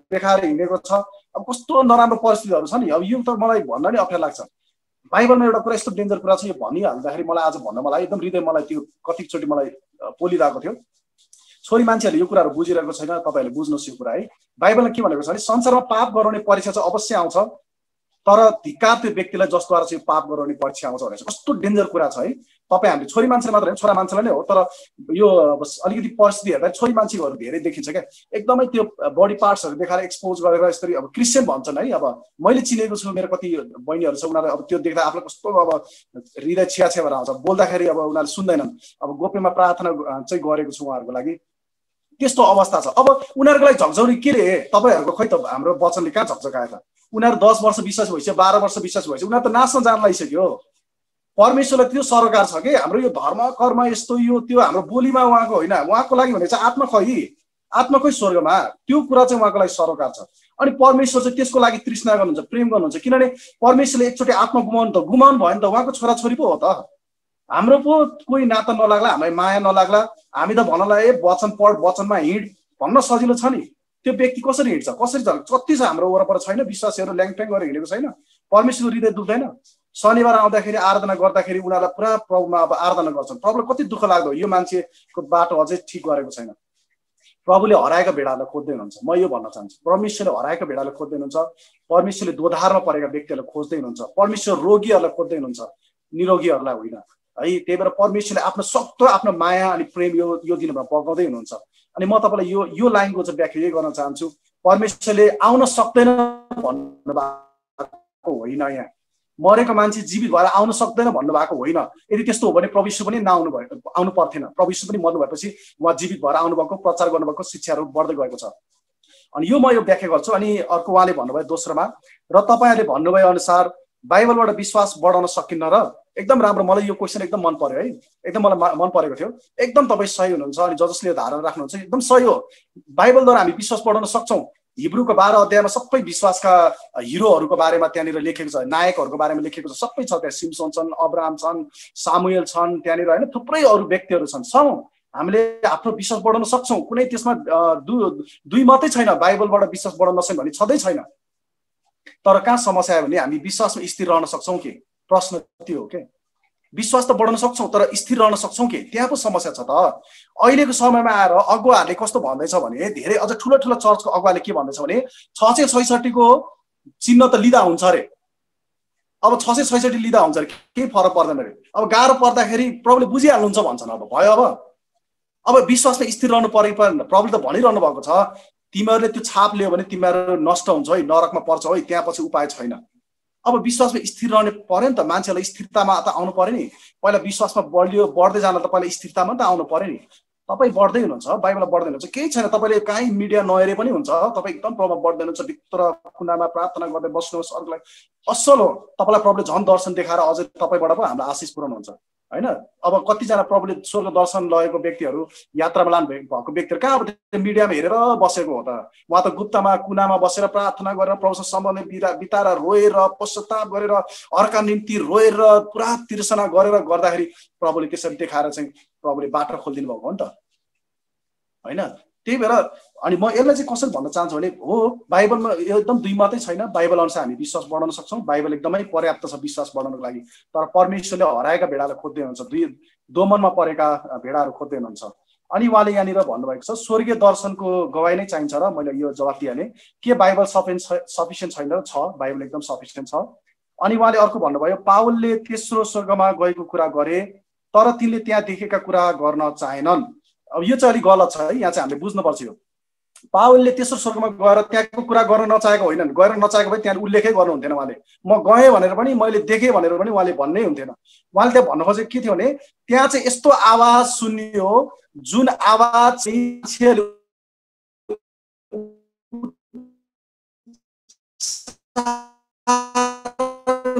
देखाएर हिँडेको छ। अब कस्तो नराम्रो परिस्थितिहरू छ नि। अब यो त मलाई भन्न नै अप्ठ्यारो लाग्छ। बाइबलमा एउटा कुरा, यस्तो डेन्जर कुरा छ, यो भनिहाल्दाखेरि मलाई आज भन्न मलाई एकदम हृदय, मलाई त्यो कतिचोटि मलाई पोलिरहेको थियो। छोरी मान्छेहरूले यो कुराहरू बुझिरहेको छैन, तपाईँहरूले बुझ्नुहोस् यो कुरा है। बाइबलमा के भनेको छ भने, संसारमा पाप गराउने परीक्षा चाहिँ अवश्य आउँछ, तर धिक्कार त्यो व्यक्तिलाई जसद्वारा चाहिँ पाप गराउने परीक्षा आउँछ भनेर कस्तो डेन्जर कुरा छ है। तपाईँ हामीले छोरी मान्छेले मात्र होइन, छोरा मान्छेलाई नै हो, तर यो अलिकति परिस्थिति हेर्दा छोरी मान्छेहरू धेरै देखिन्छ क्या। एकदमै त्यो बडी पार्ट्सहरू देखाएर एक्सपोज गरेर यसरी, अब क्रिस्चियन भन्छन् है। अब मैले चिनेको छु, मेरो कति बहिनीहरू छ, उनीहरू अब त्यो देख्दा आफूलाई कस्तो अब हृदय छिया भएर आउँछ। बोल्दाखेरि अब उनीहरूले सुन्दैनन्। अब गोप्यमा प्रार्थना चाहिँ गरेको छु उहाँहरूको लागि। त्यस्तो अवस्था छ। अब उनीहरूको लागि झकझौरी के रे, तपाईँहरूको खै त हाम्रो वचनले कहाँ झकझकायो त। उनीहरू 10 वर्ष विश्वास भइसक्यो, 12 वर्ष विश्वास भइसक्यो, उनीहरू त नाच्न जान लागिसक्यो। परमेश्वरलाई त्यो सरकार छ कि हाम्रो यो धर्म कर्म यस्तो यो त्यो हाम्रो बोलीमा उहाँको होइन। उहाँको लागि भने चाहिँ आत्मा खै स्वर्गमा, त्यो कुरा चाहिँ उहाँको लागि सरकार छ। अनि परमेश्वर चाहिँ त्यसको लागि तृष्णा गर्नुहुन्छ, प्रेम गर्नुहुन्छ। किनभने परमेश्वरले एकचोटि आत्मा गुमाउनु भयो नि त, उहाँको छोराछोरी पो हो त। हाम्रो पो कोही नाता नलाग्ला, हामीलाई माया नलाग्ला, हामी त भन्नलाई ए वचन पढ, वचनमा हिँड भन्न सजिलो छ नि। त्यो व्यक्ति कसरी हिँड्छ, कसरी चल्छ? कति छ हाम्रो वरपर छैन विश्वासीहरू ल्याङफ्याङ गरेर हिँडेको छैन। परमेश्वरको हृदय दुख्दैन? शनिबार आउँदाखेरि आराधना गर्दाखेरि उनीहरूलाई पुरा प्रभुमा अब आराधना गर्छन्। प्रभुलाई कति दुःख लाग्दो, यो मान्छेको बाटो अझै ठिक गरेको छैन। प्रभुले हराएका भेडाहरूलाई खोज्दै हुनुहुन्छ। म यो भन्न चाहन्छु, परमेश्वरले हराएका भेडालाई खोज्दै हुनुहुन्छ। परमेश्वरले दोधारमा परेका व्यक्तिहरूलाई खोज्दै हुनुहुन्छ। परमेश्वर रोगीहरूलाई खोज्दै हुनुहुन्छ, निरोगीहरूलाई होइन है। त्यही भएर परमेश्वरले आफ्नो सक्दो आफ्नो माया अनि प्रेम यो दिनमा बगाउँदै हुनुहुन्छ। अनि म तपाईँलाई यो लाइनको चाहिँ व्याख्या यही गर्न चाहन्छु। परमेश्वरले आउन सक्दैन भन्नुभएको होइन, यहाँ मरेको मान्छे जीवित भएर आउन सक्दैन भन्नुभएको होइन। यदि त्यस्तो हो भने प्रभु यीशु पनि आउनु पर्थेन। प्रभु यीशु पनि मर्नु भएपछि उहाँ जीवित भएर आउनुभएको, प्रचार गर्नुभएको, शिक्षाहरू बढ्दै गएको छ। अनि यो म यो व्याख्या गर्छु। अनि अर्को उहाँले भन्नुभयो दोस्रोमा, र तपाईँहरूले भन्नुभयो अनुसार बाइबलबाट विश्वास बढाउन सकिन्न र? एकदम राम्रो, मलाई यो क्वेसन एकदम मन पर्यो है। एकदम मलाई मन परेको थियो। एकदम तपाईँ सही हुनुहुन्छ। अनि जसले धारणा राख्नुहुन्छ एकदम सही हो। बाइबलद्वारा हामी विश्वास बढाउन सक्छौँ। हिब्रूको 12 अध्यायमा सबै विश्वासका हिरोहरूको बारेमा त्यहाँनिर लेखेको छ, नायकहरूको बारेमा लेखेको छ, सबै छ त्यहाँ। सिम्सोन छन्, अब्राहम छन्, सामुएल छन्, त्यहाँनिर होइन थुप्रै अरू व्यक्तिहरू छन्। हामीले आफ्नो विश्वास बढाउन सक्छौँ। कुनै त्यसमा दुई मात्रै छैन, बाइबलबाट विश्वास बढाउन सक्छौँ भने छँदै छैन। तर कहाँ समस्या आयो भने हामी विश्वासमा स्थिर रहन सक्छौँ कि? प्रश्न त्यो हो के। विश्वास त बढाउन सक्छौँ तर स्थिर रहन सक्छौँ कि? त्यहाँ पो समस्या छ त। अहिलेको समयमा आएर अगुवाहरूले कस्तो भन्दैछ भने, धेरै अझ ठुलो ठुलो चर्चको अगुवाले के भन्दैछ भने 666 को चिन्ह त लिँदा हुन्छ अरे। अब 666 लिँदा हुन्छ अरे, केही फरक पर्दैन अरे। अब गाह्रो पर्दाखेरि प्रभुले बुझिहाल्नुहुन्छ भन्छन्। अब भयो। अब विश्वासमा स्थिर रहनु परे। प्रभुले त भनिरहनु भएको छ, तिमीहरूले त्यो छाप लियो भने तिमीहरू नष्ट हुन्छ है, नरकमा पर्छ है, त्यहाँ पछि उपाय छैन। अब विश्वासमा स्थिर रहनु पर्यो नि त। मान्छेलाई स्थिरतामा त आउनु पर्यो नि। पहिला विश्वासमा बढ्दै जान त पहिला स्थिरतामा त आउनु पर्यो नि। तपाईँ बढ्दै हुनुहुन्छ, बाइबलमा बढ्दै हुनुहुन्छ, केही छैन। तपाईँले कहीँ मिडिया नहेरे पनि हुन्छ, तपाईँ एकदम प्रभाव बढ्दै हुनुहुन्छ, भित्र कुनामा प्रार्थना गर्दै बस्नुहोस्, अरूलाई असल हो। तपाईँलाई प्रभुले झन् दर्शन देखाएर अझै तपाईँबाट पो हामीलाई आशिष पुऱ्याउनुहुन्छ होइन। अब कतिजना प्रभुले स्वर्ग दर्शन लगेको व्यक्तिहरू, यात्रामा लानु भएको व्यक्तिहरू कहाँ अब मिडियामा हेरेर बसेको हो त? उहाँ त गुप्तमा कुनामा बसेर प्रार्थना गरेर प्रभुसँग सम्बन्ध बिताएर रोएर पश्चाताप गरेर अर्का निम्ति रोएर पुरा तिर्सना गरेर गर्दाखेरि प्रभुले त्यसरी देखाएर चाहिँ प्रभुले बाटो खोलिदिनु भएको हो नि त होइन। त्यही भएर अनि म यसलाई चाहिँ कसरी भन्न चाहन्छु भने, हो बाइबलमा एकदम दुई मात्रै छैन। बाइबल अनुसार हामी विश्वास बढाउन सक्छौँ, बाइबल एकदमै पर्याप्त छ विश्वास बढाउनको लागि। तर परमेश्वरले हराएका भेडालाई खोज्दै हुनुहुन्छ, दोमनमा परेका भेडाहरू खोज्दै हुनुहुन्छ। अनि उहाँले यहाँनिर भन्नुभएको छ स्वर्गीय दर्शनको गवाई नै चाहिन्छ र मैले यो जवाफ दिइहालेँ। के बाइबल सफिसियन्ट छैन? छ, बाइबल एकदम सफिसियन्ट छ। अनि उहाँले अर्को भन्नुभयो, पावलले तेस्रो स्वर्गमा गएको कुरा गरे तर तिनले त्यहाँ देखेका कुरा गर्न चाहेनन्। अब यो चाहिँ अलिक गलत छ है, यहाँ चाहिँ हामीले बुझ्नुपर्छ। यो पावलले तेस्रो स्वर्गमा गएर त्यहाँको कुरा गर्न नचाहेको होइनन्। गएर नचाहेको भए त्यहाँ उल्लेखै गर्नु हुन्थेन। उहाँले म गएँ भनेर पनि, मैले देखेँ भनेर पनि उहाँले भन्नै हुन्थेन। उहाँले त्यहाँ भन्नु खोजेको के थियो भने, त्यहाँ चाहिँ यस्तो आवाज सुनियो जुन आवाज चाहिँ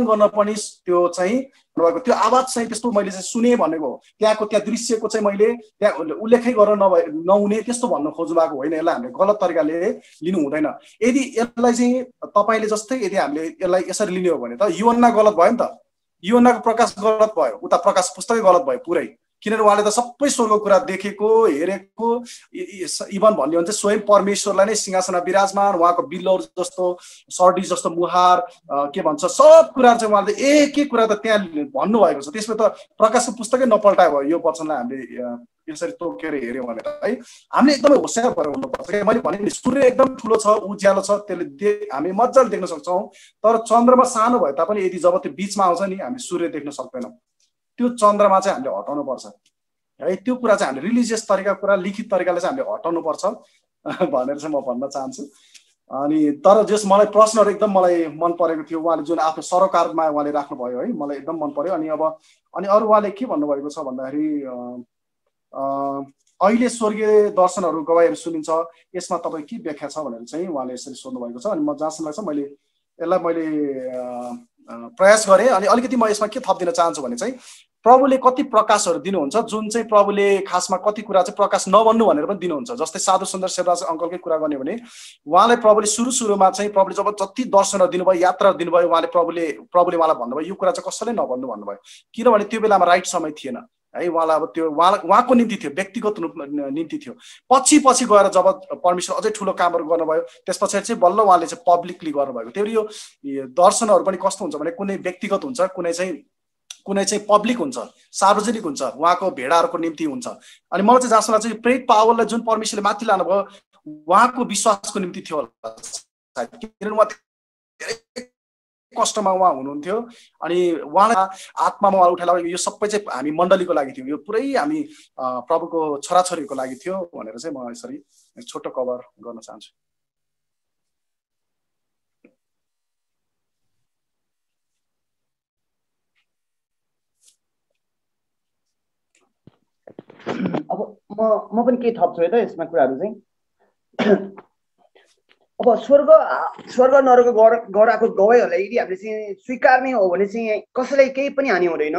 गर्न पनि त्यो चाहिँ त्यो आवाज चाहिँ त्यस्तो मैले चाहिँ सुने भनेको हो। त्यहाँको त्यहाँ दृश्यको चाहिँ मैले त्यहाँ उल्लेखै गर्न नहुने त्यस्तो भन्न खोज्नु भएको होइन। यसलाई हामीले गलत तरिकाले लिनु हुँदैन। यदि यसलाई चाहिँ तपाईँले जस्तै यदि हामीले यसलाई यसरी लिने हो भने त योहन्ना गलत भयो नि त। योहन्नाको प्रकाश गलत भयो, उता प्रकाश पुस्तकै गलत भयो पुरै। किनभने उहाँले त सबै स्वर्गको कुरा देखेको हेरेको, इभन भन्यो भने चाहिँ स्वयं परमेश्वरलाई नै सिंहासनमा विराजमान, उहाँको बिल्लौर जस्तो सर्डी जस्तो मुहार के भन्छ सब कुराहरू चाहिँ उहाँले एक एक कुरा त त्यहाँ भन्नुभएको छ। त्यसमा त प्रकाशको पुस्तकै नपल्टायो भयो यो वचनलाई हामीले यसरी तोकेर हेऱ्यौँ भने त है। हामीले एकदमै होसियार भएर हुनुपर्छ। मैले भने नि सूर्य एकदम ठुलो छ, उज्यालो छ, त्यसले हामी मजाले देख्न सक्छौँ। तर चन्द्रमा सानो भए तापनि यदि जब त्यो बिचमा आउँछ नि हामी सूर्य देख्न सक्दैनौँ। त्यो चन्द्रमा चाहिँ हामीले हटाउनु पर्छ है। त्यो कुरा चाहिँ हामीले रिलिजियस तरिका कुरा लिखित तरिकाले चाहिँ हामीले हटाउनु पर्छ भनेर चाहिँ म भन्न चाहन्छु। अनि तर जस मलाई प्रश्नहरू एकदम मलाई मन परेको थियो, उहाँले जुन आफ्नो सरोकारमा उहाँले राख्नुभयो है, मलाई एकदम मन पर्यो। अनि अरू उहाँले के भन्नुभएको छ भन्दाखेरि अहिले स्वर्गीय दर्शनहरू गवाईहरू सुनिन्छ, यसमा तपाईँ के व्याख्या छ भनेर चाहिँ उहाँले यसरी सोध्नुभएको छ। अनि म जहाँसम्म लाग्छ यसलाई मैले प्रयास गरेँ। अनि अलिकति म यसमा के थपिदिन चाहन्छु भने चाहिँ प्रभुले कति प्रकाशहरू दिनुहुन्छ जुन चाहिँ प्रभुले खासमा कति कुरा चाहिँ प्रकाश नभन्नु भनेर पनि दिनुहुन्छ। जस्तै साधु सुन्दर सेवराज अङ्कलकै कुरा गर्ने भने उहाँलाई प्रभुले सुरुमा चाहिँ प्रभुले जब जति दर्शनहरू दिनुभयो, यात्रा दिनुभयो, उहाँले प्रभुले उहाँलाई भन्नुभयो यो कुरा चाहिँ कसैले नभन्नु भन्नुभयो। किनभने त्यो बेलामा राइट समय थिएन है। उहाँलाई अब त्यो उहाँको निम्ति थियो, व्यक्तिगत निम्ति थियो। पछि गएर जब परमेश्वर अझै ठुलो कामहरू गर्नुभयो त्यस पछाडि चाहिँ बल्ल उहाँले चाहिँ पब्लिकली गर्नुभएको। त्यही यो दर्शनहरू पनि कस्तो हुन्छ भने कुनै व्यक्तिगत हुन्छ, कुनै चाहिँ पब्लिक हुन्छ, सार्वजनिक हुन्छ, उहाँको भेडाहरूको निम्ति हुन्छ। अनि मलाई चाहिँ जहाँसम्म लाग्छ प्रेरित पावललाई जुन परमेश्वरले माथि लानुभयो उहाँको विश्वासको निम्ति थियो होला, किनभने उहाँ कष्टमा उहाँ हुनुहुन्थ्यो। अनि उहाँलाई आत्मामा उहाँ उठाएर यो सबै चाहिँ हामी मण्डलीको लागि थियो, यो पुरै हामी प्रभुको छोराछोरीको लागि थियो भनेर चाहिँ म यसरी छोटो कभर गर्न चाहन्छु। अब म पनि केही थप्छु है त यसमा कुराहरू चाहिँ। अब स्वर्ग नरक गराएको गवाईहरूलाई यदि हामीले चाहिँ स्वीकार्ने हो भने चाहिँ कसैलाई केही पनि हानि हुँदैन।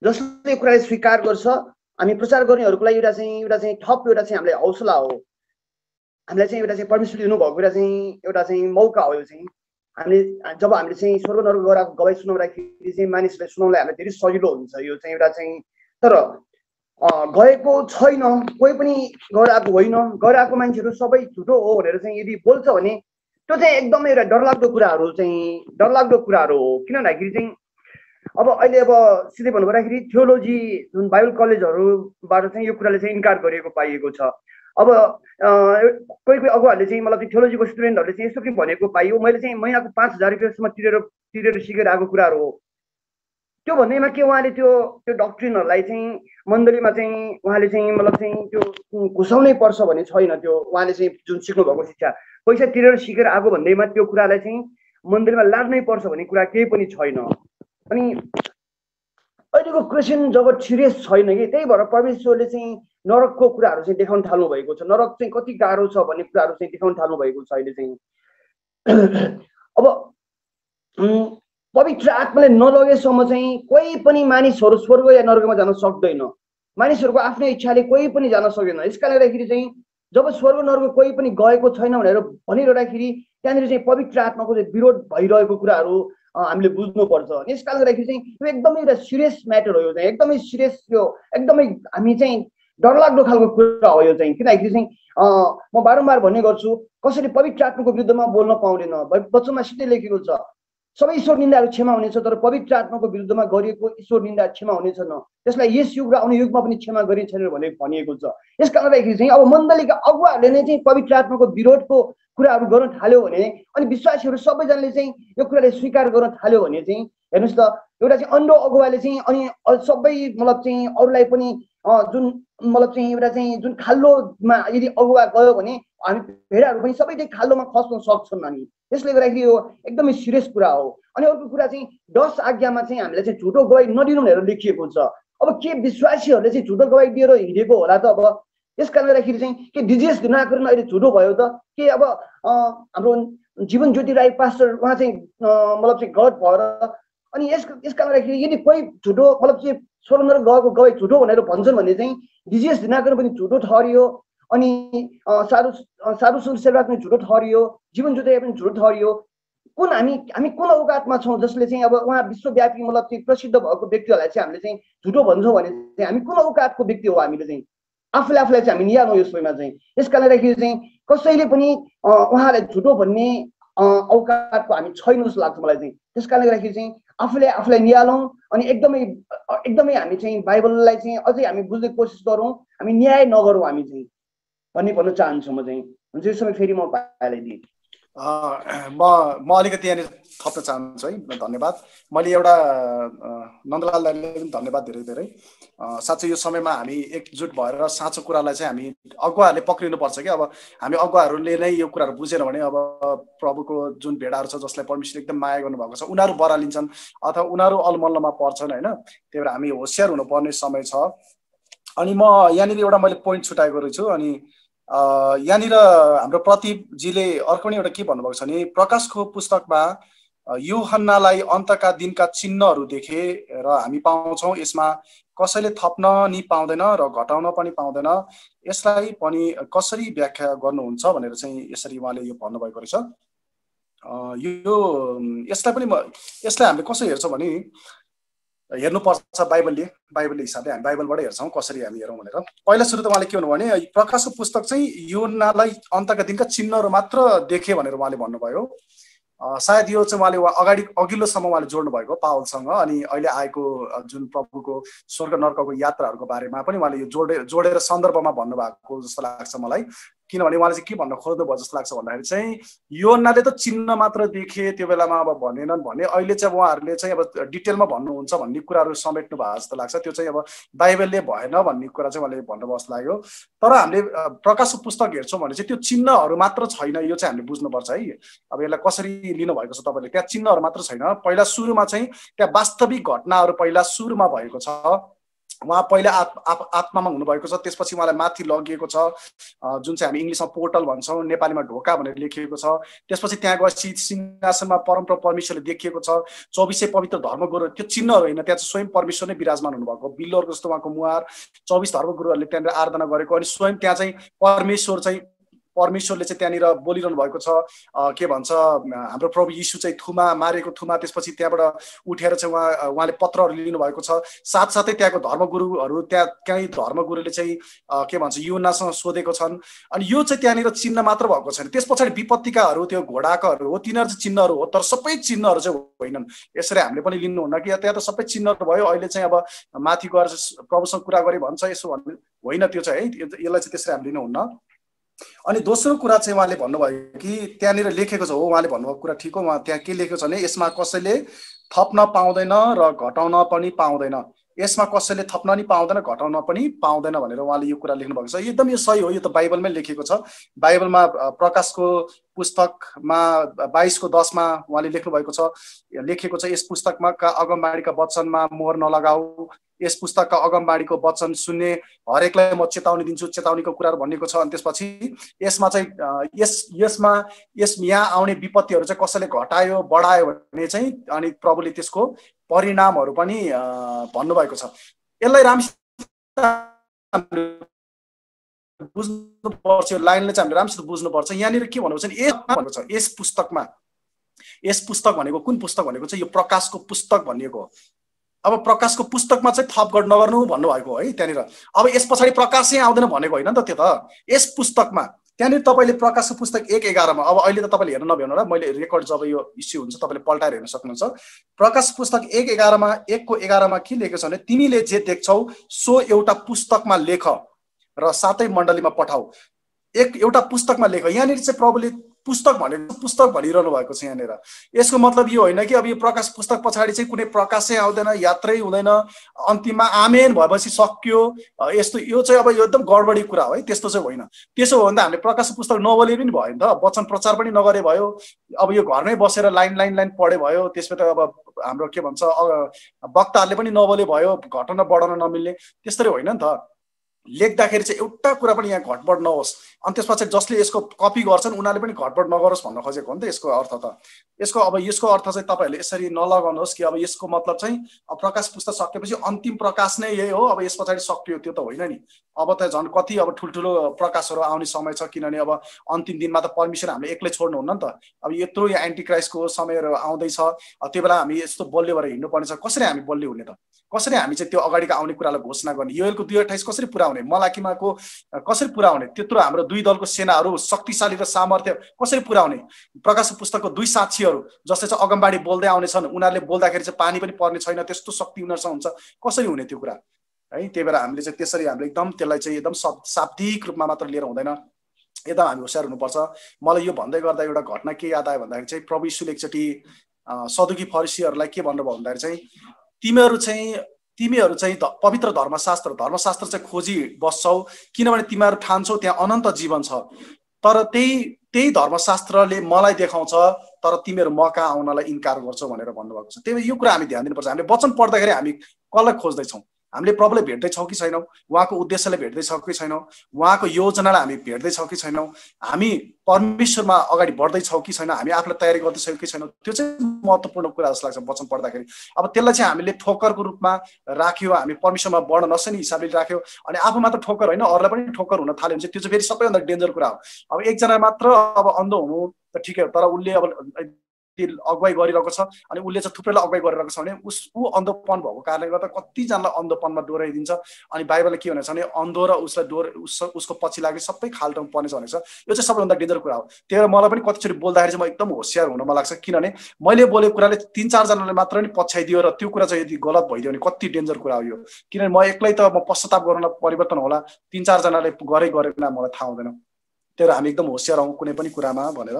जसले कुरालाई स्वीकार गर्छ, हामी प्रचार गर्नेहरूको लागि एउटा चाहिँ थप एउटा चाहिँ हामीलाई हौसला हो। हामीलाई चाहिँ एउटा चाहिँ परमेश्वरले दिनुभएको एउटा चाहिँ मौका हो। यो चाहिँ जब हामीले चाहिँ स्वर्ग नरक गराएको गवाई सुनाउँदाखेरि चाहिँ मानिसलाई सुनाउनलाई हामीलाई धेरै सजिलो हुन्छ। यो चाहिँ एउटा चाहिँ तर गएको छैन, कोही पनि गएर आएको होइन, गएर आएको मान्छेहरू सबै झुटो हो भनेर चाहिँ यदि बोल्छ भने त्यो चाहिँ एकदमै एउटा डरलाग्दो कुराहरू हो। किन भन्दाखेरि चाहिँ अब अहिले अब सिधै भन्नुपर्दाखेरि थियोलोजी जुन बाइबल कलेजहरूबाट चाहिँ यो कुराले चाहिँ इन्कार गरिएको पाइएको छ। अब कोही अगुवाहरूले चाहिँ मतलब थियोलोजीको स्टुडेन्टहरूले चाहिँ यस्तो के भनेको पाइयो, मैले चाहिँ महिनाको 5,000 रुपियाँसम्म तिरेर सिकेर आएको कुराहरू हो। त्यो भन्दैमा के उहाँले त्यो डक्ट्रिनहरूलाई चाहिँ मण्डलीमा चाहिँ उहाँले चाहिँ मतलब चाहिँ त्यो घुसाउनै पर्छ भन्ने छैन। त्यो उहाँले चाहिँ जुन सिक्नु भएको शिक्षा पैसा तिरेर सिकेर आएको भन्दैमा त्यो कुरालाई चाहिँ मण्डलीमा लाग्नै पर्छ भन्ने कुरा केही पनि छैन। अनि अहिलेको क्रिस्चियन जगत सिरियस छैन कि, त्यही भएर परमेश्वरले चाहिँ नरकको कुराहरू चाहिँ देखाउन थाल्नु भएको छ, नरक चाहिँ कति गाह्रो छ भन्ने कुराहरू चाहिँ देखाउन थाल्नु भएको छ अहिले चाहिँ। अब पवित्र आत्माले नलगेसम्म चाहिँ कोही पनि मानिसहरू स्वर्ग या नरकमा जान सक्दैन। मानिसहरूको आफ्नै इच्छाले कोही पनि जान सक्दैन। यस कारणले गर्दाखेरि चाहिँ जब स्वर्ग नरक कोही पनि गएको छैन भनेर भनिरहँदाखेरि त्यहाँनिर चाहिँ पवित्र आत्माको चाहिँ विरोध भइरहेको कुराहरू हामीले बुझ्नुपर्छ। यस कारणले गर्दाखेरि चाहिँ यो एकदमै एउटा सिरियस म्याटर हो। यो चाहिँ एकदमै सिरियस, यो एकदमै हामी चाहिँ डरलाग्दो खालको कुरा हो यो चाहिँ। किनकि चाहिँ म बारम्बार भन्ने गर्छु, कसैले पवित्र आत्माको विरुद्धमा बोल्न पाउँदैन। वचनमा सिधै लेखेको छ सबै ईश्वर निन्दाहरू क्षमा हुनेछ, तर पवित्र आत्माको विरुद्धमा गरिएको ईश्वर निन्दा क्षमा हुने छैन, त्यसलाई यस युग र आउने युगमा पनि क्षमा गरिने छैन भने भनिएको छ। यस कारणले चाहिँ अब मण्डलीका अगुवाहरूले नै चाहिँ पवित्र आत्माको विरोधको कुराहरू गर्न थाल्यो भने अनि विश्वासीहरू सबैजनाले चाहिँ यो कुराले स्वीकार गर्न थाल्यो भने चाहिँ हेर्नुहोस् त, एउटा चाहिँ अन्डो अगुवाले चाहिँ अनि सबै मतलब चाहिँ अरूलाई पनि जुन मतलब चाहिँ एउटा चाहिँ जुन खाल्लोमा यदि अगुवा गयो भने हामी भेडाहरू पनि सबै चाहिँ खाल्लोमा खस्न सक्छन्। अनि त्यसले गर्दाखेरि यो एकदमै सिरियस कुरा हो। अनि अर्को कुरा चाहिँ 10 आज्ञामा चाहिँ हामीले चाहिँ झुटो गवाई नदिनु भनेर लेखिएको छ। अब के विश्वासीहरूले चाहिँ झुटो गवाई दिएर हिँडेको होला त? अब यस कारणले गर्दाखेरि चाहिँ के डिजिएस दिनाकरण अहिले झुटो भयो त? के अब हाम्रो जीवन ज्योति राई पास्टर उहाँ चाहिँ मतलब चाहिँ गलत भएर अनि यस कारणले गर्दाखेरि यदि कोही झुटो मतलब चाहिँ स्वर्ग नरक गएको गवाई झुटो भनेर भन्छन् भने चाहिँ डिजिएस दिनाकरण पनि झुटो ठहरियो, अनि साधु सुर सेवा पनि झुटो ठहरियो, जीवन ज्योति पनि झुटो ठहरियो। हामी कुन औकातमा छौँ जसले चाहिँ अब उहाँ विश्वव्यापी मतलब चाहिँ प्रसिद्ध भएको व्यक्तिहरूलाई चाहिँ हामीले चाहिँ झुटो भन्छौँ भने चाहिँ हामी कुन औकातको व्यक्ति हो? हामीले चाहिँ आफूलाई चाहिँ हामी निहाल्छौँ यसमा चाहिँ। यस कारणले गर्दाखेरि चाहिँ कसैले पनि उहाँलाई झुटो भन्ने औकातको हामी छैन जस्तो लाग्छ मलाई चाहिँ। त्यस कारणले गर्दाखेरि चाहिँ आफूलाई निहालौँ अनि एकदमै हामी चाहिँ बाइबललाई चाहिँ अझै हामी बुझ्ने कोसिस गरौँ, हामी न्याय नगरौँ हामी चाहिँ भन्न चाहन्छु म चाहिँ। हुन्छ, यो समय फेरि म पाएलाई दिएँ। म अलिकति यहाँनिर थप्न चाहन्छु है। धन्यवाद। मैले एउटा नन्दलाल दाइले पनि धन्यवाद धेरै धेरै। साँच्चै यो समयमा हामी एकजुट भएर साँचो कुरालाई चाहिँ हामी अगुवाहरूले पक्रिनुपर्छ कि अब हामी अगुवाहरूले नै यो कुराहरू बुझेन भने अब प्रभुको जुन भेडाहरू छ जसलाई परमेश्वरले एकदम माया गर्नुभएको छ उनीहरू बरालिन्छन् अथवा उनीहरू अलमल्लमा पर्छन् होइन। त्यही भएर हामी होसियार हुनुपर्ने समय छ। अनि म यहाँनिर एउटा मैले पोइन्ट छुटाएको रहेछु। अनि यहाँनिर हाम्रो प्रदीपजीले अर्को पनि एउटा के भन्नुभएको छ भने प्रकाशको पुस्तकमा यूहन्नालाई अन्तका दिनका चिन्हहरू देखे र हामी पाउँछौँ यसमा कसैले थप्न नि पाउँदैन र घटाउन पनि पाउँदैन, यसलाई पनि कसरी व्याख्या गर्नुहुन्छ भनेर चाहिँ यसरी उहाँले यो भन्नुभएको रहेछ। यसलाई हामीले कसरी हेर्छौँ भने हेर्नुपर्छ बाइबलले हिसाबले हामी बाइबलबाटै हेर्छौँ कसरी हामी हेरौँ भनेर। पहिला सुरु त उहाँले के भन्नुभयो भने प्रकाशको पुस्तक चाहिँ यूहन्नालाई अन्तका दिनका चिन्हहरू मात्र देखे भनेर उहाँले भन्नुभयो। सायद यो चाहिँ उहाँले अघिल्लोसम्म उहाँले जोड्नु भएको पावलसँग अनि अहिले आएको जुन प्रभुको स्वर्ग नर्कको यात्राहरूको बारेमा पनि उहाँले यो जोडेर सन्दर्भमा भन्नुभएको जस्तो लाग्छ मलाई। किनभने उहाँले चाहिँ के भन्न खोज्नु भयो जस्तो लाग्छ भन्दाखेरि चाहिँ यूहन्नाले त चिन्ह मात्र देखे त्यो बेलामा अब भनेनन् भने अहिले चाहिँ अब उहाँहरूले चाहिँ अब डिटेलमा भन्नुहुन्छ भन्ने कुराहरू समेट्नु भएको जस्तो लाग्छ। त्यो चाहिँ अब बाइबलले भएन भन्ने कुरा चाहिँ उहाँले भन्नुभयो जस्तो लाग्यो। तर हामीले प्रकाशको पुस्तक हेर्छौँ भने चाहिँ त्यो चिन्हहरू मात्र छैन, यो चाहिँ हामीले बुझ्नुपर्छ है। अब यसलाई कसरी लिनुभएको छ तपाईँले, त्यहाँ चिन्हहरू मात्र छैन। पहिला सुरुमा चाहिँ त्यहाँ वास्तविक घटनाहरू पहिला सुरुमा भएको छ। उहाँ पहिला आत्मामा हुनुभएको छ, त्यसपछि उहाँलाई माथि लगिएको छ जुन चाहिँ हामी इङ्ग्लिसमा पोर्टल भन्छौँ, नेपालीमा ढोका भनेर लेखिएको छ। त्यसपछि त्यहाँ गएपछि सिंहासनमा परमप्रभु परमेश्वरले देखिएको छ। 24 पवित्र धर्मगुरु, त्यो चिन्हहरू होइन, त्यहाँ चाहिँ स्वयं परमेश्वर नै विराजमान हुनुभएको, बिल्लोहरूको जस्तो उहाँको मुहार, 24 धर्मगुरुहरूले त्यहाँनिर आराधना गरेको अनि स्वयं त्यहाँ चाहिँ परमेश्वर चाहिँ परमेश्वरले चाहिँ त्यहाँनिर बोलिरहनु भएको छ। के भन्छ हाम्रो प्रभु यीशु चाहिँ थुमा मारेको थुमा, त्यसपछि त्यहाँबाट उठेर चाहिँ उहाँले पत्रहरू लिनुभएको छ। साथसाथै त्यहाँको धर्मगुरुहरू, त्यहाँ कहीँ धर्मगुरुले चाहिँ के भन्छ युहन्नासँग सोधेको छन्। अनि यो चाहिँ त्यहाँनिर चिन्ह मात्र भएको छैन, त्यस पछाडि विपत्तिकाहरू त्यो घोडाकाहरू हो, तिनीहरू चाहिँ चिन्हहरू हो, तर सबै चिन्हहरू चाहिँ होइनन्। यसरी हामीले पनि लिनुहुन्न कि त्यहाँ त सबै चिन्हहरू भयो, अहिले चाहिँ अब माथि गएर प्रभुसँग कुरा गरे भन्छ यसो भन्नु होइन, त्यो चाहिँ है यसलाई चाहिँ त्यसरी हामीले लिनुहुन्न। अनि दोस्रो कुरा चाहिँ उहाँले भन्नुभयो कि त्यहाँनिर लेखेको छ, हो उहाँले भन्नुभएको कुरा ठिक हो। उहाँ त्यहाँ के लेखेको छ भने यसमा कसैले थप्न पाउँदैन र घटाउन पनि पाउँदैन, यसमा कसैले थप्न पनि पाउँदैन घटाउन पनि पाउँदैन भनेर उहाँले यो कुरा लेख्नु भएको छ। एकदम यो सही हो, यो त बाइबलमै लेखेको छ। बाइबलमा प्रकाशको पुस्तकमा 22:10 उहाँले लेख्नुभएको छ, लेखेको छ यस पुस्तकमा अगमबाणीका वचनमा मोहर नलगाऊ, यस पुस्तकका अगमबाणीको वचन सुन्ने हरेकलाई म चेतावनी दिन्छु, चेतावनीको कुराहरू भनिएको छ। अनि त्यसपछि यसमा चाहिँ यहाँ आउने विपत्तिहरू चाहिँ कसैले घटायो बढायो भने चाहिँ अनि प्रभुले त्यसको परिणामहरू पनि भन्नुभएको छ। यसलाई राम्रोसँग बुझ्नुपर्छ, यो लाइनले चाहिँ हामीले राम्रोसँग बुझ्नुपर्छ। यहाँनिर के भन्नु छ यस पुस्तकमा, यस पुस्तक भनेको कुन पुस्तक भनेको चाहिँ यो प्रकाशको पुस्तक भनिएको हो। अब प्रकाशको पुस्तकमा चाहिँ थपगढ नगर्नु भन्नुभएको है त्यहाँनिर। अब यस पछाडि प्रकाशै आउँदैन भनेको होइन नि त, त्यो त यस पुस्तकमा त्यहाँनिर तपाईँले प्रकाशको पुस्तक 1:11 अब अहिले त तपाईँले हेर्न नभ्याउनु र, मैले रेकर्ड जब यो इस्यु हुन्छ तपाईँले पल्टाएर हेर्न सक्नुहुन्छ। प्रकाश पुस्तक 1:11 के लेखेको छ भने तिमीले जे देख्छौ सो एउटा पुस्तकमा लेख र 7 मण्डलीमा पठाऊ। एउटा पुस्तकमा लेख। यहाँनिर चाहिँ प्रभुले पुस्तक भनेको पुस्तक भनिरहनु भएको छ यहाँनिर। यसको मतलब यो होइन कि अब यो प्रकाश पुस्तक पछाडि चाहिँ कुनै प्रकाशै आउँदैन, यात्रै हुँदैन, अन्तिममा आमेन भएपछि सक्यो यस्तो, यो चाहिँ अब यो एकदम गडबडी कुरा हो है, त्यस्तो चाहिँ होइन। त्यसो हो भने त हामीले प्रकाश पुस्तक नबोले पनि भयो नि त, वचन प्रचार पनि नगरे भयो। अब यो घरमै बसेर लाइन पढे भयो, त्यसमा त अब हाम्रो के भन्छ वक्ताहरूले पनि नबोले भयो, घटाउन बढाउन नमिल्ने, त्यसरी होइन नि त। लेख्दाखेरि चाहिँ एउटा कुरा पनि यहाँ घटबड नहोस्, अनि त्यसपछि जसले यसको कपी गर्छन् उनीहरूले पनि घटबड नगरोस् भन्न खोजेको हो नि त यसको अर्थ त। यसको अर्थ चाहिँ तपाईँहरूले यसरी नलगाउनुहोस् कि अब यसको मतलब चाहिँ प्रकाश पुस्तक सकेपछि अन्तिम प्रकाश नै यही हो, अब यस पछाडि सक्यो, त्यो त होइन नि। अब त झन् कति अब ठुल्ठुलो प्रकाशहरू आउने समय छ, किनभने अब अन्तिम दिनमा त परमेश्वर हामीले एक्लै छोड्नुहुन्न नि त। अब यत्रो यो एन्टिक्राइस्टको समयहरू आउँदैछ, त्यो बेला हामी यस्तो बलियो भएर हिँड्नुपर्नेछ। कसरी हामी बलियो हुने त, कसरी हामी चाहिँ त्यो अगाडिको आउने कुरालाई घोषणा गर्ने, योएलको 2:28 कसरी पुरा हुने, मलाकीमाको कसरी पुरा हुने, त्यत्रो हाम्रो 2 दलको सेनाहरू शक्तिशाली र सामर्थ्य कसरी पुरा हुने, प्रकाश पुस्तकको 2 साक्षीहरू जसले चाहिँ अगमबाडी बोल्दै आउनेछन्, उनीहरूले बोल्दाखेरि चाहिँ पानी पनि पर्ने छैन, त्यस्तो शक्ति उनीहरूसँग हुन्छ, कसरी हुने त्यो कुरा है। त्यही भएर हामीले चाहिँ त्यसरी हामीले एकदम त्यसलाई चाहिँ एकदम शाब्दिक रूपमा मात्र लिएर हुँदैन, एकदम हामी होसियार हुनुपर्छ। मलाई यो भन्दै गर्दा एउटा घटना के याद आयो भन्दाखेरि चाहिँ प्रभु यीशुले एकचोटि सदुकी फरिसीहरूलाई के भन्नुभयो भन्दाखेरि चाहिँ तिमीहरू चाहिँ पवित्र धर्मशास्त्र चाहिँ खोजी बस्छौ, किनभने तिमीहरू ठान्छौ त्यहाँ अनन्त जीवन छ, तर त्यही धर्मशास्त्रले मलाई देखाउँछ, तर तिमीहरू म कहाँ आउनलाई इन्कार गर्छौ भनेर भन्नुभएको छ। त्यही भएर यो कुरा हामी ध्यान दिनुपर्छ। हामीले वचन पढ्दाखेरि हामी कसलाई खोज्दैछौँ, हामीले प्रभुलाई भेट्दैछौँ कि छैनौँ, उहाँको उद्देश्यलाई भेट्दैछौँ कि छैनौँ, उहाँको योजनालाई हामी भेट्दैछौँ कि छैनौँ, हामी परमेश्वरमा अगाडि बढ्दैछौँ कि छैन, हामी आफूलाई तयारी गर्दैछौँ कि छैनौँ, त्यो चाहिँ महत्त्वपूर्ण कुरा जस्तो लाग्छ वचन पढ्दाखेरि। अब त्यसलाई चाहिँ हामीले ठोक्करको रूपमा राख्यो, हामी परमेश्वरमा बढ्न नसक्ने हिसाबले राख्यो, अनि आफू मात्र ठोक्कर होइन अरूलाई पनि ठोक्कर हुन थाल्यो भने चाहिँ त्यो चाहिँ फेरि सबैभन्दा डेन्जर कुरा हो। अब एकजना मात्र अब अन्धो हुनु त ठिकै हो, तर उसले अब अगुवाई गरिरहेको छ अनि उसले चाहिँ थुप्रैलाई अगुवाई गरिरहेको छ भने ऊ अन्धोपन भएको कारणले गर्दा कतिजनालाई अन्धोपनमा डोराइदिन्छ। अनि बाइबलले के भनेको छ भने अन्धो र उसलाई उसको पछि लागि सबै खाल्टो पर्नेछ भनेको छ। यो चाहिँ सबैभन्दा डेन्जर कुरा हो। त्यही भएर मलाई पनि कतिचोटि बोल्दाखेरि चाहिँ म एकदम होसियार हुन मन लाग्छ, किनभने मैले बोलेको कुराले 3-4 जनाले मात्र नि पछ्याइदियो र त्यो कुरा चाहिँ यदि गलत भइदियो भने कति डेन्जर कुरा हो यो। किनभने म एक्लै त म पश्चाताप गर्न परिवर्तन होला, 3-4 जनाले गरेन मलाई थाहा हुँदैन। त्यही भएर हामी एकदम होसियार हौँ कुनै पनि कुरामा भनेर